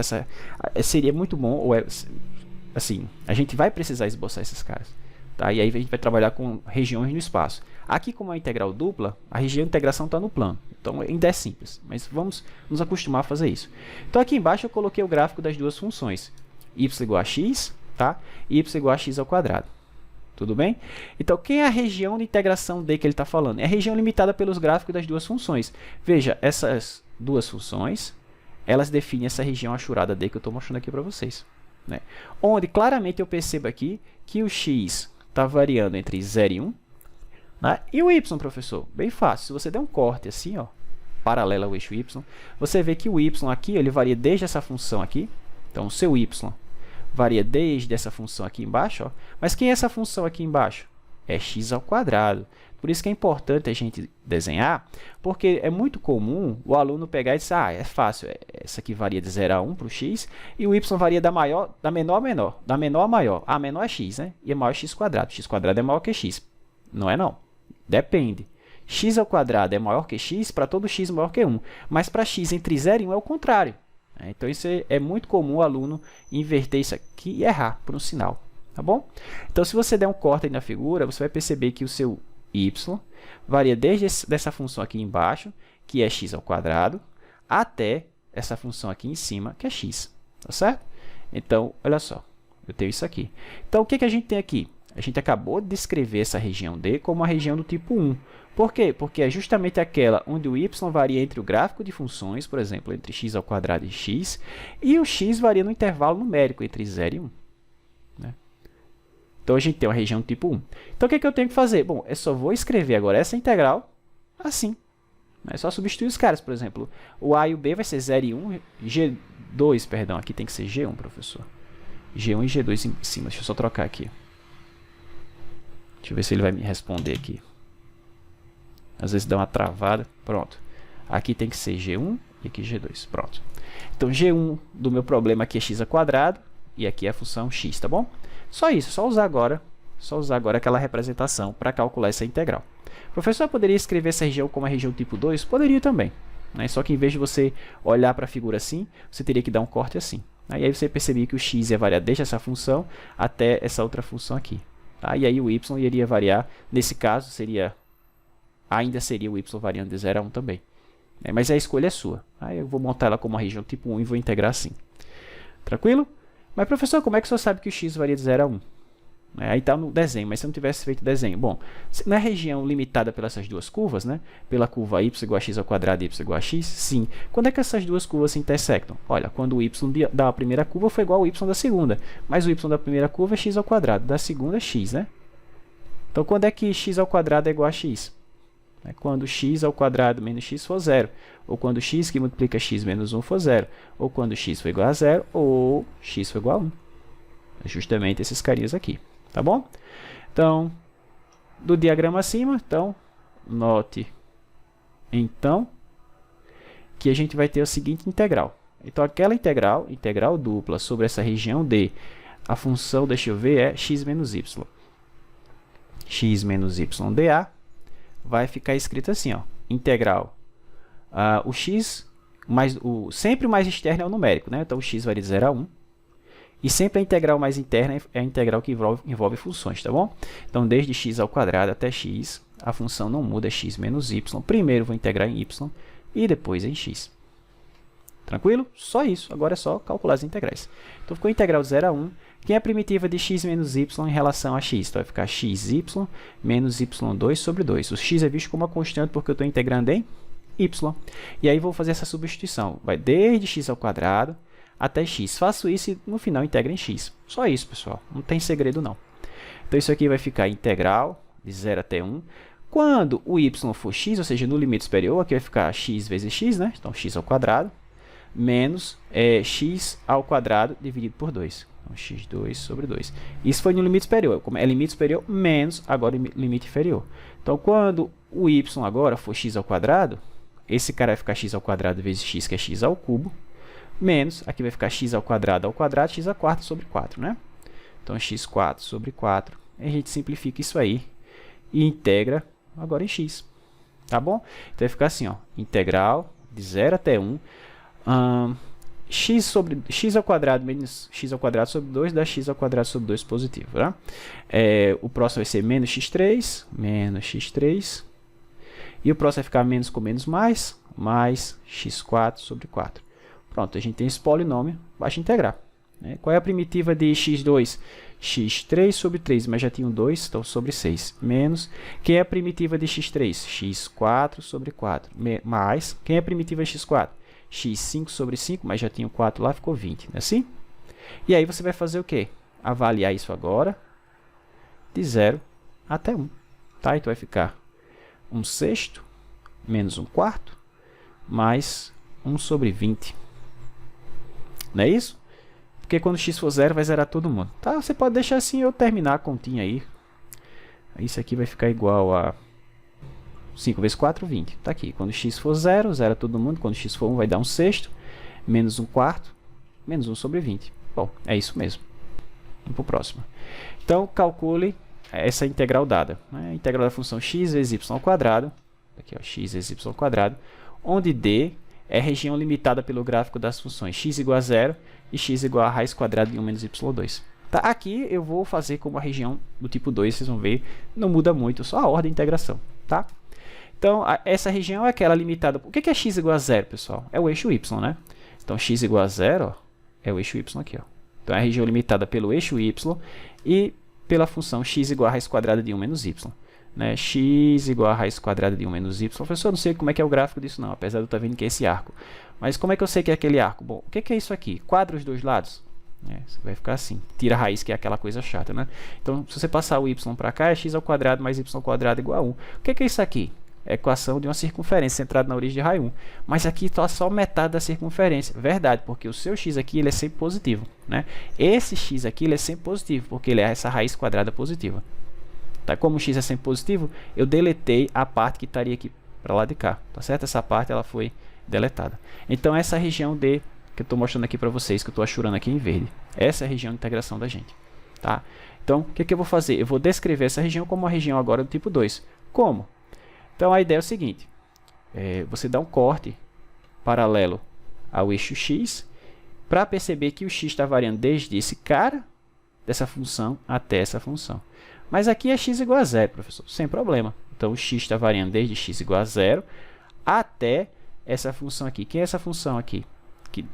seria muito bom, ou assim, a gente vai precisar esboçar esses caras. Tá? E aí a gente vai trabalhar com regiões no espaço. Aqui, como é uma integral dupla, a região de integração está no plano. Então, ainda é simples, mas vamos nos acostumar a fazer isso. Então, aqui embaixo eu coloquei o gráfico das duas funções. Y igual a x, tá? E y igual a x ao quadrado. Tudo bem? Então, quem é a região de integração D que ele está falando? É a região limitada pelos gráficos das duas funções. Veja, essas duas funções, elas definem essa região achurada D que eu estou mostrando aqui para vocês. Né? Onde, claramente, eu percebo aqui que o x está variando entre 0 e 1. né? E o y, professor? Bem fácil. Se você der um corte assim, ó, paralelo ao eixo y, você vê que o y aqui ele varia desde essa função aqui. Então, o seu y varia desde essa função aqui embaixo. Ó. Mas quem é essa função aqui embaixo? É x ao quadrado. Por isso que é importante a gente desenhar, porque é muito comum o aluno pegar e dizer, é fácil, essa aqui varia de 0 a 1 para o x, e o y varia da menor a menor, da menor a maior. A menor é x, né? E a maior é x quadrado. X quadrado é maior que x. Não é não. Depende. X ao quadrado é maior que x para todo x maior que 1, mas para x entre 0 e 1 é o contrário. Então, isso é muito comum o aluno inverter isso aqui e errar por um sinal. Tá bom? Então, se você der um corte aí na figura, você vai perceber que o seu y varia desde dessa função aqui embaixo, que é x ao quadrado, até essa função aqui em cima, que é x. Tá certo? Então, olha só, eu tenho isso aqui. Então, o que a gente tem aqui? A gente acabou de descrever essa região D como uma região do tipo 1. Por quê? Porque é justamente aquela onde o y varia entre o gráfico de funções, por exemplo, entre x ao quadrado e x, e o x varia no intervalo numérico entre 0 e 1. Né? Então, a gente tem uma região tipo 1. Então, o que eu tenho que fazer? Bom, eu só vou escrever agora essa integral assim. É só substituir os caras, por exemplo. O a e o b vai ser 0 e 1, G2, perdão, aqui tem que ser G1, professor. G1 e G2 em cima. Deixa eu só trocar aqui. Deixa eu ver se ele vai me responder aqui. Às vezes dá uma travada. Pronto. Aqui tem que ser G1 e aqui G2. Pronto. Então, G1 do meu problema aqui é x ao quadrado e aqui é a função x, tá bom? Só isso, só usar agora aquela representação para calcular essa integral. Professor, eu poderia escrever essa região como a região tipo 2? Poderia também. Né? Só que em vez de você olhar para a figura assim, você teria que dar um corte assim. Aí você percebia que o x ia variar desde essa função até essa outra função aqui. Tá? E aí o y iria variar, nesse caso, ainda seria o y variando de 0 a 1 também. Mas a escolha é sua. Aí eu vou montar ela como uma região tipo 1 e vou integrar assim. Tranquilo? Mas, professor, como é que o senhor sabe que o x varia de 0 a 1? Aí está no desenho, mas se não tivesse feito desenho. Bom, na região limitada pelas essas duas curvas, né? Pela curva y igual a x ao quadrado e y igual a x, sim. Quando é que essas duas curvas se intersectam? Olha, quando o y da primeira curva foi igual ao y da segunda. Mas o y da primeira curva é x ao quadrado, da segunda é x, né? Então, quando é que x ao quadrado é igual a x? É quando x ao quadrado menos x for 0. Ou quando x que multiplica x menos 1 for 0. Ou quando x for igual a 0, ou x for igual a 1. É justamente esses carinhas aqui. Tá bom? Então, do diagrama acima, então, note, então, que a gente vai ter a seguinte integral. Então, aquela integral dupla sobre essa região D, a função, deixa eu ver, é x menos y. X menos y dA vai ficar escrito assim, ó, integral. O x, sempre o mais externo é o numérico, né? Então, o x varia de 0 a 1. E sempre a integral mais interna é a integral que envolve funções, tá bom? Então, desde x ao quadrado até x, a função não muda, é x menos y. Primeiro vou integrar em y e depois em x. Tranquilo? Só isso. Agora é só calcular as integrais. Então, ficou a integral de 0 a 1. Quem é a primitiva de x menos y em relação a x? Então, vai ficar xy menos y2 sobre 2. O x é visto como uma constante porque eu estou integrando em y. E aí, vou fazer essa substituição. Vai desde x ao quadrado até x. Faço isso e no final integro em x. Só isso, pessoal. Não tem segredo, não. Então, isso aqui vai ficar integral de 0 até 1. Quando o y for x, ou seja, no limite superior, aqui vai ficar x vezes x, né? Então, x ao quadrado, menos x ao quadrado dividido por 2. Então, x2 sobre 2. Isso foi no limite superior. Como é limite superior, menos agora limite inferior. Então, quando o y agora for x ao quadrado, esse cara vai ficar x ao quadrado vezes x, que é x ao cubo, menos, aqui vai ficar x ao quadrado, x a quarta sobre 4, né? Então, x4 sobre 4. A gente simplifica isso aí e integra agora em x. Tá bom? Então, vai ficar assim, ó, integral de 0 até 1. X ao quadrado menos x ao quadrado sobre 2 dá x ao quadrado sobre 2 positivo. Tá? O próximo vai ser menos x3. E o próximo vai ficar menos com menos mais x4 sobre 4. Pronto, a gente tem esse polinômio, basta integrar. Né? Qual é a primitiva de x2? x3 sobre 3, mas já tinha um 2, então sobre 6. Menos, quem é a primitiva de x3? x4 sobre 4. Mais, quem é a primitiva de x4? x5 sobre 5, mas já tinha o 4 lá, ficou 20. Não é assim? E aí você vai fazer o quê? Avaliar isso agora de 0 até 1. Tá? Então vai ficar 1/6 menos 1/4 mais 1 sobre 20. Não é isso? Porque quando x for 0 vai zerar todo mundo. Tá? Você pode deixar assim eu terminar a continha aí. Isso aqui vai ficar igual a 5 vezes 4, 20. Tá aqui. Quando x for 0, zera todo mundo. Quando x for 1, vai dar 1/6 menos 1/4 menos 1 sobre 20. Bom, é isso mesmo. Vamos para o próximo. Então, calcule essa integral dada. A integral da função x vezes y ao quadrado. Aqui, ó, x vezes y ao quadrado. Onde D é a região limitada pelo gráfico das funções x igual a 0 e x igual a raiz quadrada de 1 menos y2. Tá? Aqui eu vou fazer como a região do tipo 2, vocês vão ver, não muda muito, só a ordem de integração. Tá? Então, essa região é aquela limitada. O que é x igual a 0, pessoal? É o eixo y, né? Então, x igual a 0 ó, é o eixo y aqui. Ó. Então, é a região limitada pelo eixo y e pela função x igual a raiz quadrada de 1 menos y. Né? X igual a raiz quadrada de 1 menos y. Professor, eu não sei como é que é o gráfico disso não, apesar de eu estar vendo que é esse arco. Mas como é que eu sei que é aquele arco? Bom, o que é isso aqui? Quadra os dois lados. Você vai ficar assim. Tira a raiz, que é aquela coisa chata, né? Então, se você passar o y para cá, é x ao quadrado mais y ao quadrado igual a 1. O que é isso aqui? É a equação de uma circunferência centrada na origem de raio 1. Mas aqui está só metade da circunferência. Verdade, porque o seu x aqui ele é sempre positivo. Né? Esse x aqui ele é sempre positivo, porque ele é essa raiz quadrada positiva. Tá? Como o x é sempre positivo, eu deletei a parte que estaria aqui para lá de cá. Tá certo? Essa parte ela foi deletada. Então, essa região D que eu estou mostrando aqui para vocês, que eu estou achurando aqui em verde, essa é a região de integração da gente. Tá? Então, o que eu vou fazer? Eu vou descrever essa região como uma região agora do tipo 2. Como? Então, a ideia é o seguinte. Você dá um corte paralelo ao eixo x para perceber que o x está variando desde esse cara dessa função até essa função. Mas aqui é x igual a 0, professor, sem problema. Então, o x está variando desde x igual a 0 até essa função aqui. Quem é essa função aqui que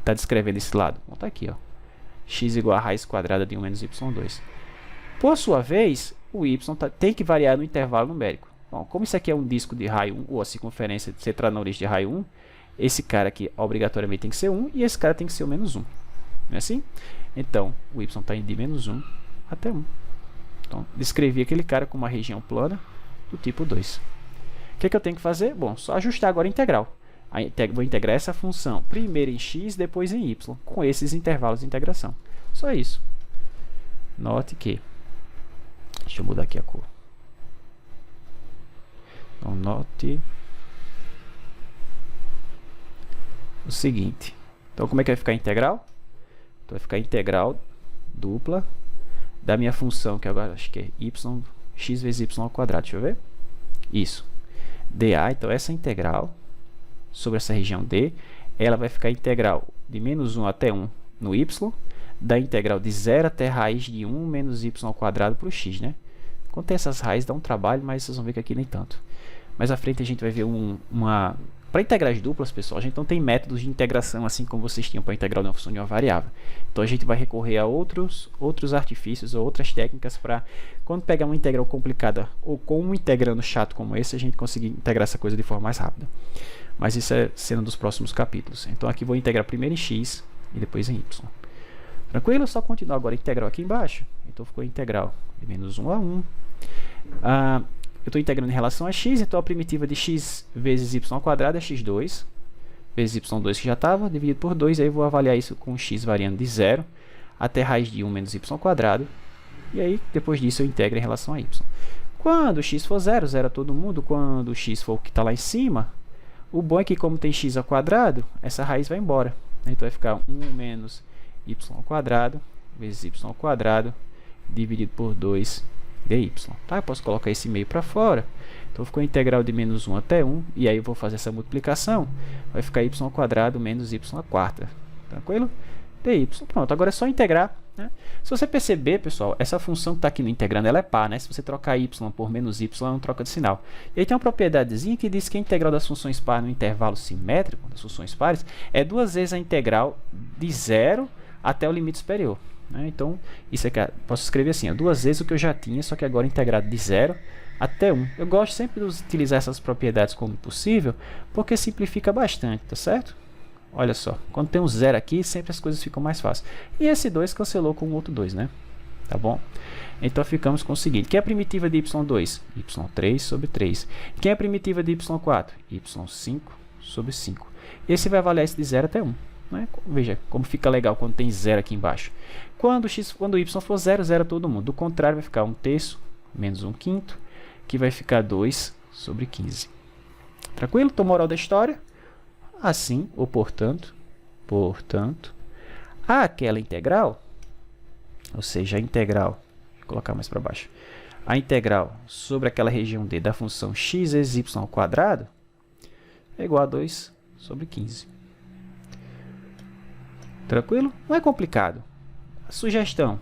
está descrevendo esse lado? Bom, tá aqui, ó. X igual a raiz quadrada de 1 menos y2. Por sua vez, o y tem que variar no intervalo numérico. Bom, como isso aqui é um disco de raio 1, ou a circunferência centrada na origem de raio 1, esse cara aqui obrigatoriamente tem que ser 1 e esse cara tem que ser o menos 1. Não é assim? Então, o y está indo de menos 1 até 1. Então, descrevi aquele cara com uma região plana do tipo 2. O que eu tenho que fazer? Bom, só ajustar agora a integral. Vou integrar essa função primeiro em x, depois em y, com esses intervalos de integração. Só isso. Note que... Deixa eu mudar aqui a cor. Então, note o seguinte. Então, como é que vai ficar a integral? Então, vai ficar a integral dupla da minha função, que agora acho que é y, x vezes y ao quadrado. Deixa eu ver. Isso. dA, então essa integral sobre essa região D, ela vai ficar integral de menos 1 até 1 no y, da integral de 0 até raiz de 1 menos y ao quadrado para o x, né? Quando tem essas raízes dá um trabalho, mas vocês vão ver que aqui nem tanto. Mais à frente a gente vai ver para integrais duplas, pessoal, a gente não tem métodos de integração assim como vocês tinham para integrar uma função de uma variável. Então a gente vai recorrer a outros artifícios ou outras técnicas para, quando pegar uma integral complicada ou com um integrando chato como esse, a gente conseguir integrar essa coisa de forma mais rápida. Mas isso é cena dos próximos capítulos. Então aqui vou integrar primeiro em x e depois em y. Tranquilo? Só continuar agora a integral aqui embaixo. Então ficou a integral de menos 1 a 1. Eu estou integrando em relação a x, então a primitiva de x vezes y ao quadrado é x2, vezes y2 que já estava, dividido por 2, aí eu vou avaliar isso com x variando de 0 até raiz de 1 menos y ao quadrado, e aí depois disso eu integro em relação a y. Quando x for 0, zera todo mundo, quando x for o que está lá em cima, o bom é que como tem x ao quadrado, essa raiz vai embora. Então vai ficar 1 menos y ao quadrado, vezes y ao quadrado, dividido por 2 dy. Tá? Eu posso colocar esse meio para fora. Então ficou a integral de menos 1 até 1. E aí eu vou fazer essa multiplicação. Vai ficar y ao quadrado menos y à quarta. Tranquilo? dy. Pronto, agora é só integrar. Né? Se você perceber, pessoal, essa função que está aqui no integrando, ela é par. Né? Se você trocar y por menos y, ela não troca de sinal. E aí tem uma propriedadezinha que diz que a integral das funções par no intervalo simétrico, das funções pares, é duas vezes a integral de 0 até o limite superior. Então, isso aqui posso escrever assim, ó, duas vezes o que eu já tinha, só que agora integrado de 0 até 1. Eu gosto sempre de utilizar essas propriedades quando possível, porque simplifica bastante, tá certo? Olha só, quando tem um 0 aqui, sempre as coisas ficam mais fáceis. E esse 2 cancelou com o outro 2, né? tá bom? Então ficamos com o seguinte: quem é a primitiva de y2? y3 sobre 3. Quem é a primitiva de y4? y5 sobre 5. Esse vai avaliar esse de 0 até 1. Né? Veja como fica legal quando tem 0 aqui embaixo. Quando y for 0, 0 todo mundo. Do contrário, vai ficar 1/3 menos 1/5, que vai ficar 2 sobre 15. Tranquilo? Então, moral da história: assim, ou portanto, aquela integral, ou seja, a integral, vou colocar mais para baixo, a integral sobre aquela região D da função x vezes y ao quadrado é igual a 2 sobre 15. Tranquilo? Não é complicado. Sugestão: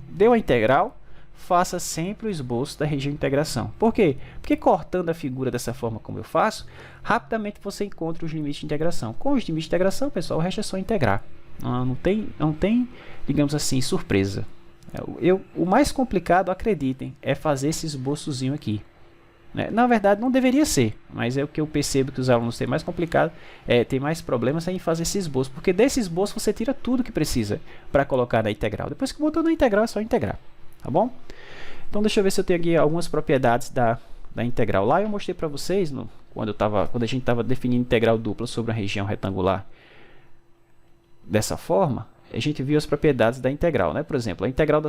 deu a integral, faça sempre o esboço da região de integração. Por quê? Porque cortando a figura dessa forma como eu faço, rapidamente você encontra os limites de integração. Com os limites de integração, pessoal, o resto é só integrar. Não tem, digamos assim, surpresa. O mais complicado, acreditem, é fazer esse esboçozinho aqui. Na verdade, não deveria ser, mas é o que eu percebo que os alunos têm mais complicado, tem mais problemas em fazer esse esboço, porque desse esboço você tira tudo que precisa para colocar na integral. Depois que botou na integral, é só integrar, tá bom? Então, deixa eu ver se eu tenho aqui algumas propriedades da integral. Lá eu mostrei para vocês, quando a gente estava definindo integral dupla sobre uma região retangular dessa forma, a gente viu as propriedades da integral, né? Por exemplo, a integral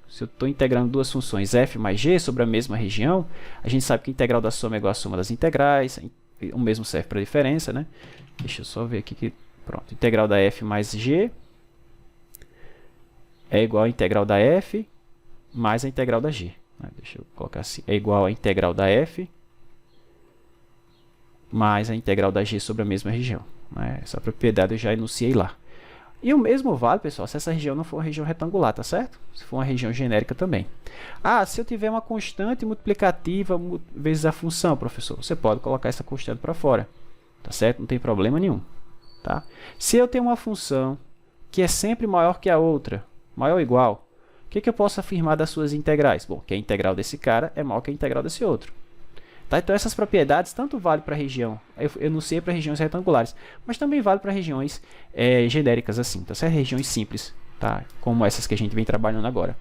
se eu estou integrando duas funções f mais g sobre a mesma região, a gente sabe que a integral da soma é igual à soma das integrais, o mesmo serve para a diferença, né? Deixa eu só ver aqui pronto, integral da f mais g é igual à integral da f mais a integral da g. Deixa eu colocar assim, é igual à integral da f mais a integral da g sobre a mesma região. Essa propriedade eu já enunciei lá. E o mesmo vale, pessoal, se essa região não for uma região retangular, tá certo? Se for uma região genérica também. Se eu tiver uma constante multiplicativa vezes a função, professor, você pode colocar essa constante para fora, tá certo? Não tem problema nenhum, tá? Se eu tenho uma função que é sempre maior que a outra, maior ou igual, o que eu posso afirmar das suas integrais? Bom, que a integral desse cara é maior que a integral desse outro. Tá? Então, essas propriedades tanto vale para a região, eu enunciei para regiões retangulares, mas também vale para regiões genéricas assim, tá certo? Regiões simples, tá? Como essas que a gente vem trabalhando agora.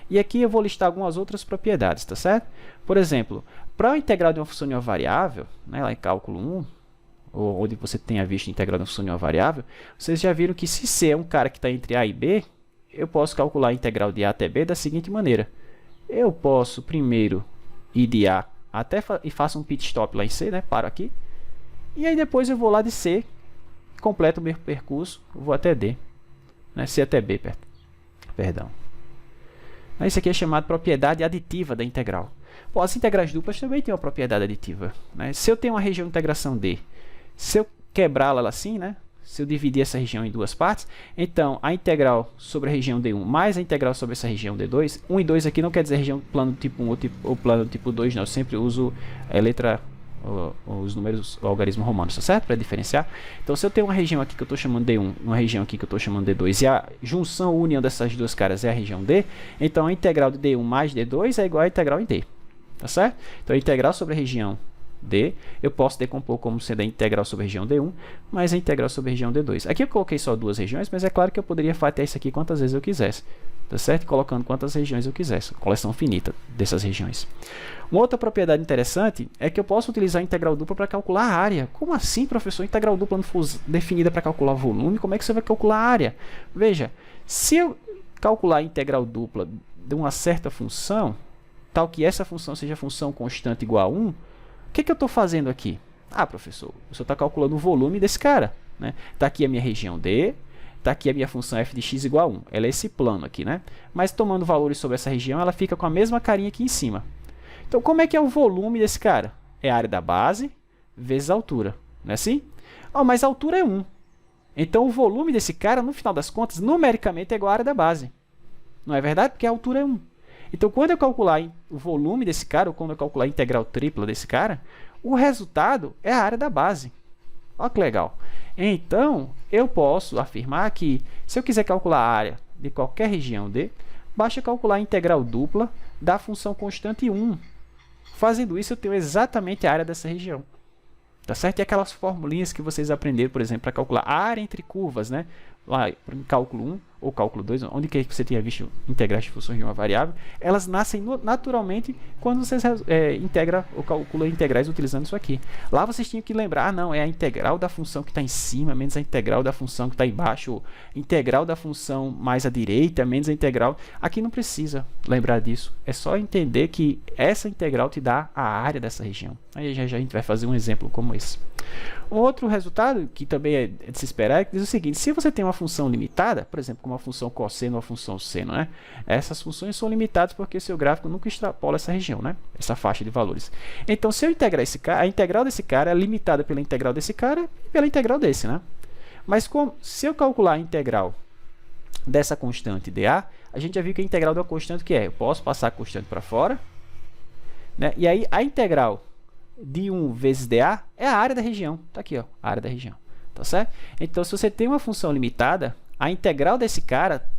E aqui eu vou listar algumas outras propriedades, tá certo? Por exemplo, para a integral de uma função de uma variável, né, lá em cálculo 1, ou onde você tenha visto a integral de uma função de uma variável, vocês já viram que se C é um cara que está entre A e B, eu posso calcular a integral de A até B da seguinte maneira. Eu posso primeiro ir de A e faço um pit stop lá em C, né? Paro aqui. E aí depois eu vou lá de C, completo o meu percurso, vou até D. Né? C até B, perdão. Isso aqui é chamado propriedade aditiva da integral. Bom, as integrais duplas também têm uma propriedade aditiva. Né? Se eu tenho uma região de integração D, se eu quebrá-la assim, né? Se eu dividir essa região em duas partes, então a integral sobre a região D1 mais a integral sobre essa região D2, 1 e 2 aqui não quer dizer região plano do tipo 1 ou plano do tipo 2, não. Eu sempre uso os números, o algarismo romano, tá certo? Para diferenciar. Então, se eu tenho uma região aqui que eu estou chamando D1, uma região aqui que eu estou chamando D2, e a junção, união dessas duas caras é a região D, então a integral de D1 mais D2 é igual à integral em D, tá certo? Então, a integral sobre a região D, eu posso decompor como sendo a integral sobre a região D1, mais a integral sobre a região D2. Aqui eu coloquei só duas regiões, mas é claro que eu poderia fazer isso aqui quantas vezes eu quisesse, tá certo? Colocando quantas regiões eu quisesse, coleção finita dessas regiões. Uma outra propriedade interessante é que eu posso utilizar a integral dupla para calcular a área. Como assim, professor? Integral dupla não for definida para calcular volume, como é que você vai calcular a área? Veja, se eu calcular a integral dupla de uma certa função, tal que essa função seja função constante igual a 1, o que eu estou fazendo aqui? Professor, o senhor está calculando o volume desse cara. Né? Está aqui a minha região D, está aqui a minha função f de x igual a 1. Ela é esse plano aqui, né? Mas tomando valores sobre essa região, ela fica com a mesma carinha aqui em cima. Então, como é que é o volume desse cara? É a área da base vezes a altura. Não é assim? Mas a altura é 1. Então, o volume desse cara, no final das contas, numericamente é igual à área da base. Não é verdade? Porque a altura é 1. Então, quando eu calcular o volume desse cara, ou quando eu calcular a integral tripla desse cara, o resultado é a área da base. Olha que legal. Então, eu posso afirmar que, se eu quiser calcular a área de qualquer região D, basta calcular a integral dupla da função constante 1. Fazendo isso, eu tenho exatamente a área dessa região. Tá certo? E aquelas formulinhas que vocês aprenderam, por exemplo, para calcular a área entre curvas, né? Lá em cálculo 1, ou cálculo 2, onde que você tenha visto integrais de funções de uma variável, elas nascem naturalmente quando você integra ou calcula integrais utilizando isso aqui. Lá vocês tinham que lembrar, não, é a integral da função que está em cima, menos a integral da função que está embaixo, ou integral da função mais à direita, menos a integral. Aqui não precisa lembrar disso, é só entender que essa integral te dá a área dessa região. Aí já a gente vai fazer um exemplo como esse. Um outro resultado que também é de se esperar é que diz o seguinte: se você tem uma função limitada, por exemplo, como a função cosseno ou a função seno, né? Essas funções são limitadas porque seu gráfico nunca extrapola essa região, né? Essa faixa de valores. Então, se eu integrar esse cara, a integral desse cara é limitada pela integral desse cara e pela integral desse, né? Mas se eu calcular a integral dessa constante dA, a gente já viu que a integral de uma constante que é, eu posso passar a constante para fora, né? E aí a integral de 1 vezes dA é a área da região. Tá aqui, ó, a área da região. Tá certo? Então, se você tem uma função limitada, a integral desse cara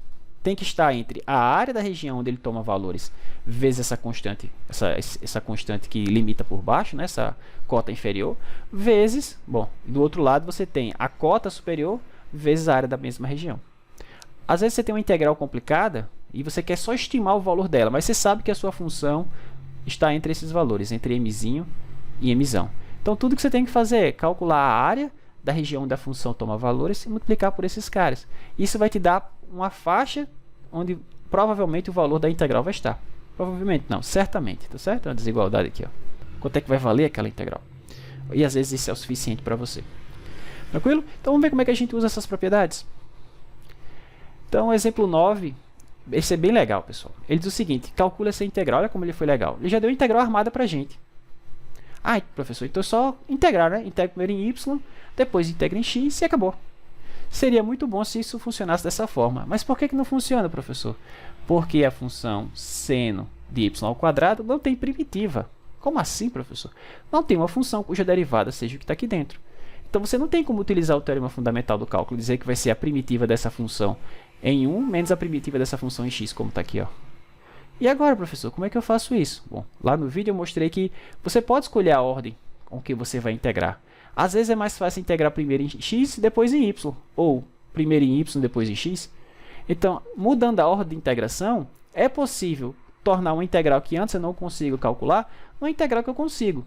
tem que estar entre a área da região onde ele toma valores vezes essa constante, essa constante que limita por baixo, né, essa cota inferior, vezes, bom, do outro lado você tem a cota superior vezes a área da mesma região. Às vezes você tem uma integral complicada e você quer só estimar o valor dela, mas você sabe que a sua função está entre esses valores, entre mzinho e mzão. Então, tudo que você tem que fazer é calcular a área da região onde a função toma valores e multiplicar por esses caras. Isso vai te dar uma faixa onde provavelmente o valor da integral vai estar. Provavelmente não, certamente, tá certo? Uma desigualdade aqui, ó. Quanto é que vai valer aquela integral? E às vezes isso é o suficiente para você. Tranquilo? Então vamos ver como é que a gente usa essas propriedades. Então, exemplo 9, esse é bem legal, pessoal. Ele diz o seguinte: calcula essa integral, olha como ele foi legal. Ele já deu a integral armada para a gente. Ah, professor, então é só integrar, né? Integra primeiro em y, depois integra em x e acabou. Seria muito bom se isso funcionasse dessa forma. Mas por que não funciona, professor? Porque a função seno de y ao quadrado não tem primitiva. Como assim, professor? Não tem uma função cuja derivada seja o que está aqui dentro. Então, você não tem como utilizar o teorema fundamental do cálculo e dizer que vai ser a primitiva dessa função em 1 menos a primitiva dessa função em x, como está aqui, ó. E agora, professor, como é que eu faço isso? Bom, lá no vídeo eu mostrei que você pode escolher a ordem com que você vai integrar. Às vezes é mais fácil integrar primeiro em x e depois em y, ou primeiro em y e depois em x. Então, mudando a ordem de integração, é possível tornar uma integral que antes eu não consigo calcular, uma integral que eu consigo.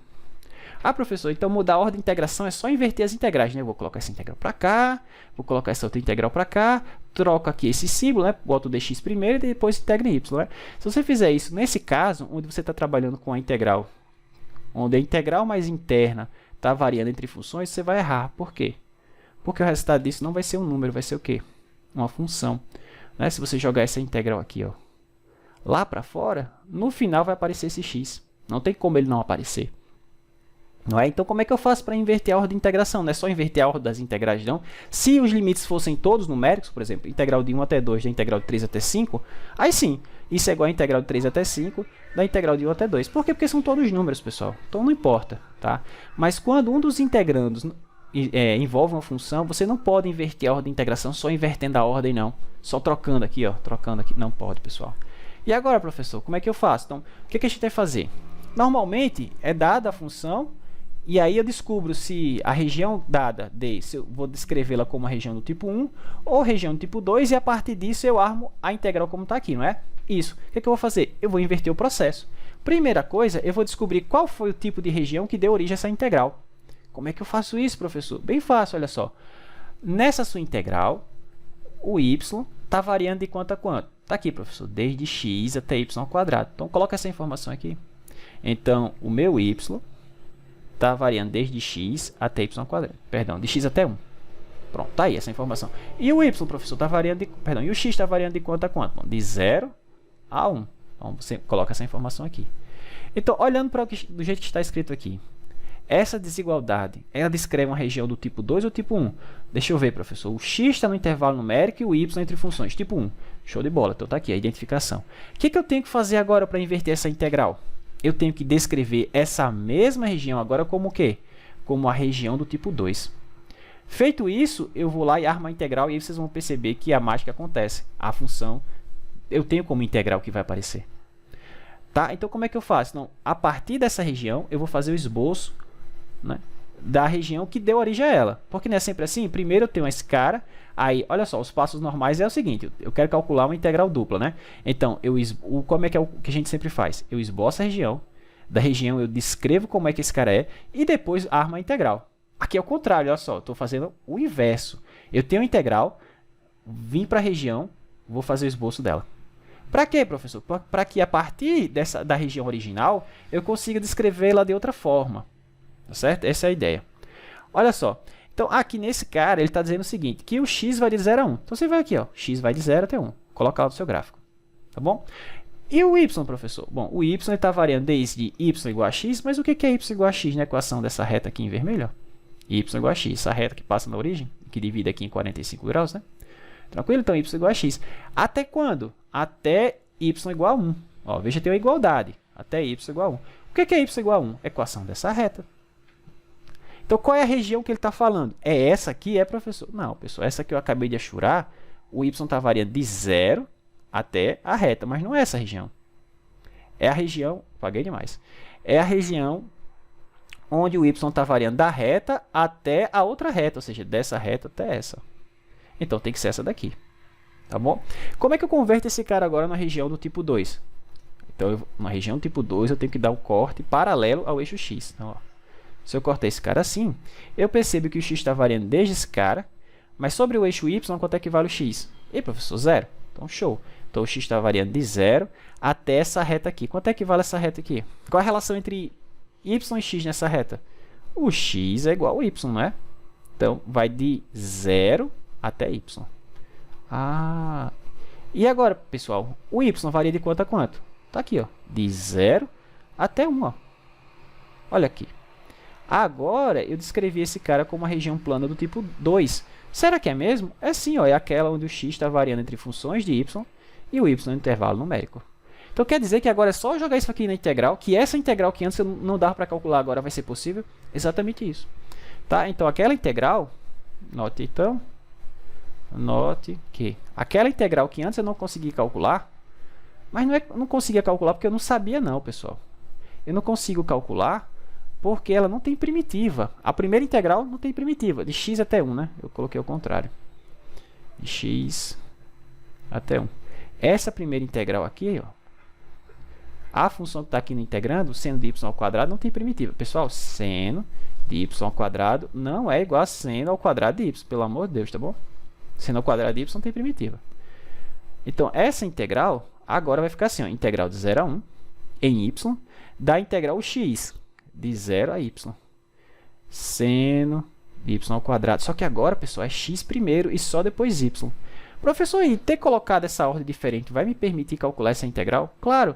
Ah, professor, então mudar a ordem de integração é só inverter as integrais, né? Eu vou colocar essa integral para cá, vou colocar essa outra integral para cá, troco aqui esse símbolo, né? Boto o dx primeiro e depois integra em y, né? Se você fizer isso nesse caso, onde você está trabalhando com a integral, onde a integral mais interna está variando entre funções, você vai errar. Por quê? Porque o resultado disso não vai ser um número, vai ser o quê? Uma função, né? Se você jogar essa integral aqui, ó, lá para fora, no final vai aparecer esse x. Não tem como ele não aparecer. Não é? Então, como é que eu faço para inverter a ordem de integração? Não é só inverter a ordem das integrais, não. Se os limites fossem todos numéricos, por exemplo, integral de 1 até 2, da integral de 3 até 5, aí sim, isso é igual a integral de 3 até 5, da integral de 1 até 2. Por quê? Porque são todos números, pessoal. Então, não importa, tá? Mas quando um dos integrandos envolve uma função, você não pode inverter a ordem de integração só invertendo a ordem, não. Só trocando aqui, ó, trocando aqui. Não pode, pessoal. E agora, professor, como é que eu faço? Então, o que a gente vai fazer? Normalmente, é dada a função, e aí eu descubro se a região dada D, se eu vou descrevê-la como a região do tipo 1 ou região do tipo 2, e a partir disso eu armo a integral como está aqui, não é? Isso. O que eu vou fazer? Eu vou inverter o processo. Primeira coisa, eu vou descobrir qual foi o tipo de região que deu origem a essa integral. Como é que eu faço isso, professor? Bem fácil, olha só. Nessa sua integral, o y está variando de quanto a quanto? Está aqui, professor, desde x até y ao quadrado. Então, coloca essa informação aqui. Então, o meu y está variando desde x até y ao quadrado. Perdão, de x até 1. Pronto, tá aí essa informação. E o y, professor, está variando de... Perdão, e o x está variando de quanto a quanto? Bom, de 0 a 1. Então, você coloca essa informação aqui. Então, olhando para do jeito que está escrito aqui, essa desigualdade, ela descreve uma região do tipo 2 ou tipo 1? Deixa eu ver, professor. O x está no intervalo numérico e o y entre funções. Tipo 1. Show de bola. Então, está aqui a identificação. O que eu tenho que fazer agora para inverter essa integral? Eu tenho que descrever essa mesma região agora como o quê? Como a região do tipo 2. Feito isso, eu vou lá e armo a integral e aí vocês vão perceber que a mágica acontece. A função, eu tenho como integral que vai aparecer. Tá? Então, como é que eu faço? Então, a partir dessa região, eu vou fazer o esboço, né? da região que deu origem a ela. Porque não é sempre assim? Primeiro eu tenho esse cara, aí, olha só, os passos normais é o seguinte, eu quero calcular uma integral dupla, né? Então, como é que o que a gente sempre faz? Eu esboço a região, da região eu descrevo como é que esse cara é, e depois armo a integral. Aqui é o contrário, olha só, estou fazendo o inverso. Eu tenho a integral, vim para a região, vou fazer o esboço dela. Para quê, professor? Para que a partir da região original, eu consiga descrevê-la de outra forma. Tá certo? Essa é a ideia. Olha só. Então, aqui nesse cara, ele está dizendo o seguinte, que o x vai de 0 a 1. Então, você vai aqui, ó, x vai de 0 até 1. Coloca lá no seu gráfico. Tá bom? E o y, professor? Bom, o y está variando desde y igual a x, mas o que é y igual a x na equação dessa reta aqui em vermelho? Ó? Y igual a x, essa reta que passa na origem, que divide aqui em 45 graus, né? Tranquilo? Então, y igual a x. Até quando? Até y igual a 1. Ó, veja, tem uma igualdade. Até y igual a 1. O que é y igual a 1? Equação dessa reta. Então, qual é a região que ele está falando? É essa aqui, professor? Não, pessoal, essa que eu acabei de achurar, o y está variando de 0 até a reta, mas não é essa região. É a região, paguei demais, é a região onde o y está variando da reta até a outra reta, ou seja, dessa reta até essa. Então, tem que ser essa daqui. Tá bom? Como é que eu converto esse cara agora na região do tipo 2? Então, na região tipo 2, eu tenho que dar um corte paralelo ao eixo x. Então, ó, se eu cortar esse cara assim, eu percebo que o x está variando desde esse cara, mas sobre o eixo y, quanto é que vale o x? E, professor, 0. Então, show. Então, o x está variando de 0 até essa reta aqui. Quanto é que vale essa reta aqui? Qual a relação entre y e x nessa reta? O x é igual ao y, não é? Então, vai de 0 até y. Ah, e agora, pessoal, o y varia de quanto a quanto? Tá aqui, ó, de 0 até 1, ó. Olha aqui. Agora, eu descrevi esse cara como uma região plana do tipo 2. Será que é mesmo? É sim, ó, é aquela onde o x está variando entre funções de y e o y no intervalo numérico. Então, quer dizer que agora é só jogar isso aqui na integral, que essa integral que antes eu não dava para calcular, agora vai ser possível? Exatamente isso. Tá? Então, aquela integral, note que aquela integral que antes eu não conseguia calcular, mas eu não conseguia calcular porque eu não sabia não, pessoal. Eu não consigo calcular porque ela não tem primitiva. A primeira integral não tem primitiva, de x até 1, né? Eu coloquei o contrário. De x até 1. Essa primeira integral aqui, ó, a função que está aqui no integrando, seno de y ao quadrado, não tem primitiva. Pessoal, seno de y ao quadrado não é igual a seno ao quadrado de y, pelo amor de Deus, tá bom? Seno ao quadrado de y não tem primitiva. Então, essa integral agora vai ficar assim, ó, integral de 0 a 1 em y da integral x de 0 a y. Seno de y ao quadrado. Só que agora, pessoal, é x primeiro e só depois y. Professor, e ter colocado essa ordem diferente vai me permitir calcular essa integral? Claro.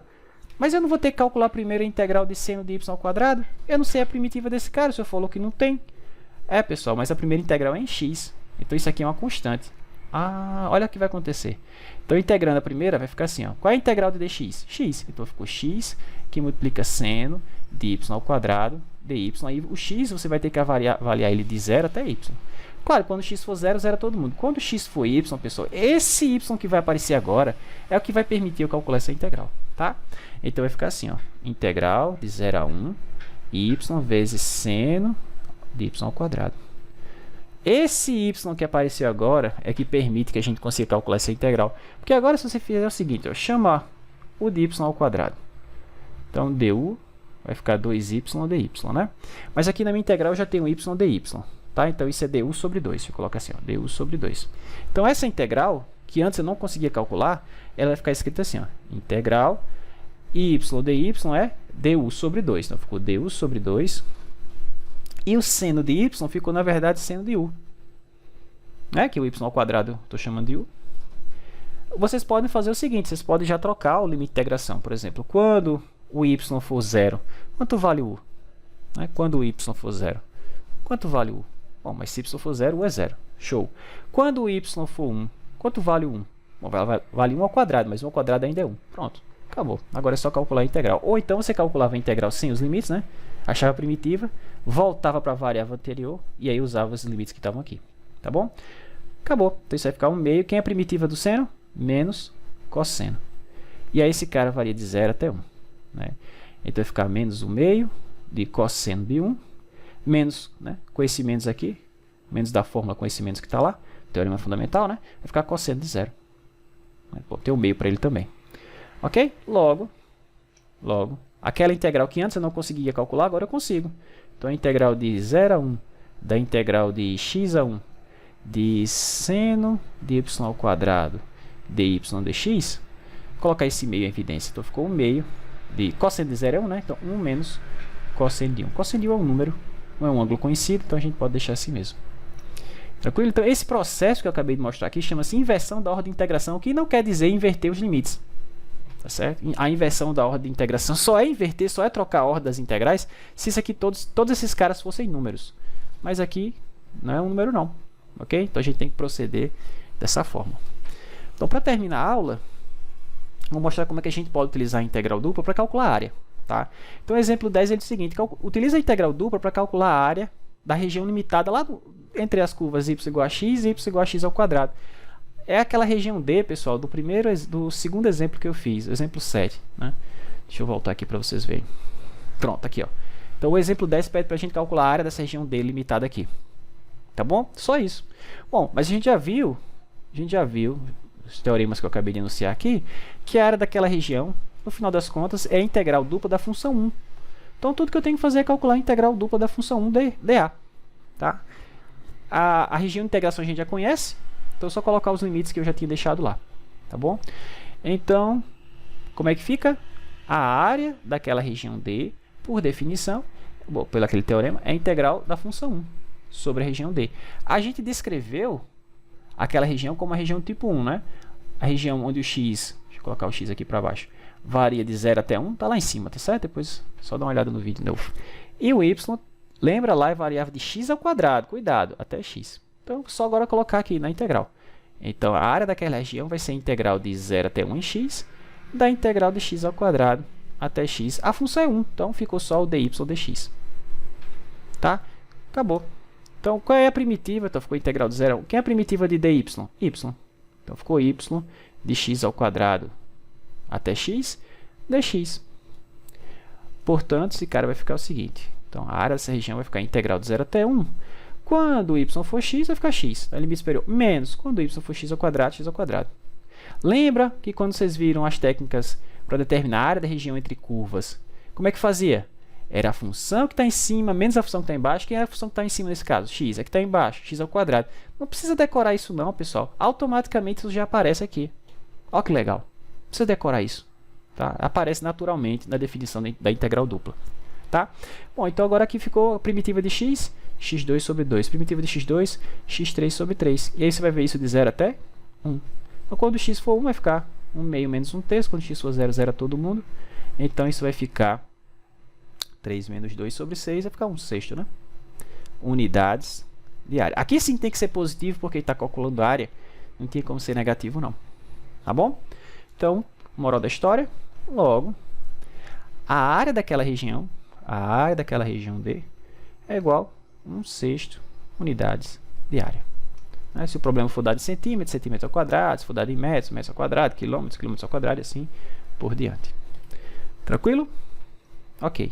Mas eu não vou ter que calcular primeiro a integral de seno de y ao quadrado? Eu não sei a primitiva desse cara, o senhor falou que não tem. É, pessoal, mas a primeira integral é em x. Então, isso aqui é uma constante. Ah, olha o que vai acontecer. Então, integrando a primeira, vai ficar assim, ó. Qual é a integral de dx? X. Então, ficou x, que multiplica seno de y ao quadrado, dy. Aí, o x, você vai ter que avaliar ele de 0 até y. Claro, quando x for 0, zera todo mundo. Quando x for y, pessoal, esse y que vai aparecer agora é o que vai permitir eu calcular essa integral, tá? Então, vai ficar assim, ó. Integral de 0 a 1, y vezes seno de y ao quadrado. Esse y que apareceu agora é que permite que a gente consiga calcular essa integral. Porque agora, se você fizer o seguinte, ó, chamar o de y ao quadrado. Então, du vai ficar 2y dy, né? Mas aqui na minha integral eu já tenho y dy, tá? Então, isso é du sobre 2. Deixa eu colocar assim, ó, du sobre 2. Então, essa integral, que antes eu não conseguia calcular, ela vai ficar escrita assim, ó, integral y dy é du sobre 2. Então, ficou du sobre 2. E o seno de y ficou, na verdade, seno de u. Né? Que o y ao quadrado estou chamando de u. Vocês podem fazer o seguinte, vocês podem já trocar o limite de integração. Por exemplo, quando o y for 0, quanto vale o u? Né? Quando o y for 0, quanto vale o u? Bom, mas se y for 0, u é 0. Show. Quando o y for 1, quanto vale o 1? Bom, vale 1 ao quadrado, mas 1 ao quadrado ainda é 1. Pronto, acabou. Agora é só calcular a integral. Ou então você calculava a integral sem os limites, né? Achava a primitiva, voltava para a variável anterior e aí usava os limites que estavam aqui. Tá bom? Acabou. Então isso vai ficar 1 meio. Quem é a primitiva do seno? Menos cosseno. E aí esse cara varia de 0 até 1. Né? Então vai ficar menos 1 meio de cosseno de 1 menos, né, com esse menos aqui, menos da fórmula com esse menos que está lá, teorema fundamental, né, vai ficar cosseno de zero. Vou ter um meio para ele também. Ok? Logo, aquela integral que antes eu não conseguia calcular, agora eu consigo. Então, a integral de 0 a 1 da integral de x a 1 de seno de y ao quadrado dy dx, vou colocar esse meio em evidência. Então, ficou um meio de cosseno de 0 é 1, né? Então, 1 menos cosseno de 1. Cosseno de 1 é um número, não é um ângulo conhecido, então a gente pode deixar assim mesmo. Tranquilo? Então, esse processo que eu acabei de mostrar aqui chama-se inversão da ordem de integração, que não quer dizer inverter os limites. Tá certo? A inversão da ordem de integração só é inverter, só é trocar a ordem das integrais se isso aqui todos esses caras fossem números. Mas aqui não é um número não. Ok? Então a gente tem que proceder dessa forma. Então, para terminar a aula, vou mostrar como é que a gente pode utilizar a integral dupla para calcular a área. Tá? Então, o exemplo 10 é o seguinte: utiliza a integral dupla para calcular a área da região limitada lá entre as curvas y igual a x e y igual a x ao quadrado. É aquela região D, pessoal, do segundo exemplo que eu fiz, o exemplo 7. Né? Deixa eu voltar aqui para vocês verem. Pronto, aqui, ó. Então, o exemplo 10 pede para a gente calcular a área dessa região D limitada aqui. Tá bom? Só isso. Bom, mas a gente já viu os teoremas que eu acabei de enunciar aqui, que a área daquela região, no final das contas, é a integral dupla da função 1. Então, tudo que eu tenho que fazer é calcular a integral dupla da função 1 dA. Tá? A região de integração a gente já conhece, então é só colocar os limites que eu já tinha deixado lá. Tá bom? Então, como é que fica? A área daquela região D, por definição, pelo aquele teorema, é a integral da função 1 sobre a região D. A gente descreveu aquela região como a região tipo 1, né? A região onde o x, deixa eu colocar o x aqui para baixo, varia de 0 até 1, tá lá em cima, tá certo? Depois só dá uma olhada no vídeo de novo. E o y, lembra lá, é variável de x ao quadrado, cuidado, até x. Então, só agora colocar aqui na integral. Então, a área daquela região vai ser a integral de 0 até 1 em x, da integral de x ao quadrado até x. A função é 1, então ficou só o dy dx. Tá? Acabou. Então, qual é a primitiva? Então, ficou a integral de 0 a 1. Quem é a primitiva de dy? Y. Então, ficou y de x ao quadrado até x dx. Portanto, esse cara vai ficar o seguinte. Então, a área dessa região vai ficar integral de 0 até 1. Quando y for x, vai ficar x. É o limite superior. Menos quando y for x ao quadrado, x ao quadrado. Lembra que quando vocês viram as técnicas para determinar a área da região entre curvas, como é que fazia? Era a função que está em cima menos a função que está embaixo. Quem é a função que está em cima nesse caso? X é que está embaixo, x ao quadrado. Não precisa decorar isso não, pessoal. Automaticamente isso já aparece aqui. Olha que legal. Não precisa decorar isso. Tá? Aparece naturalmente na definição da integral dupla. Tá? Bom, então agora aqui ficou a primitiva de x, x2 sobre 2. Primitiva de x2, x3 sobre 3. E aí você vai ver isso de 0 até 1. Então, quando x for 1, vai ficar 1 meio menos 1 terço. Quando x for 0, 0 a todo mundo. Então, isso vai ficar 3 menos 2 sobre 6, vai ficar 1 sexto, né? Unidades de área. Aqui sim tem que ser positivo, porque está calculando a área. Não tinha como ser negativo, não. Tá bom? Então, moral da história. Logo, a área daquela região D, é igual a 1 sexto unidades de área. Né? Se o problema for dado em centímetros, centímetro ao quadrado, se for dado em metros, metros ao quadrado, quilômetros, quilômetros ao quadrado, e assim por diante. Tranquilo? Ok.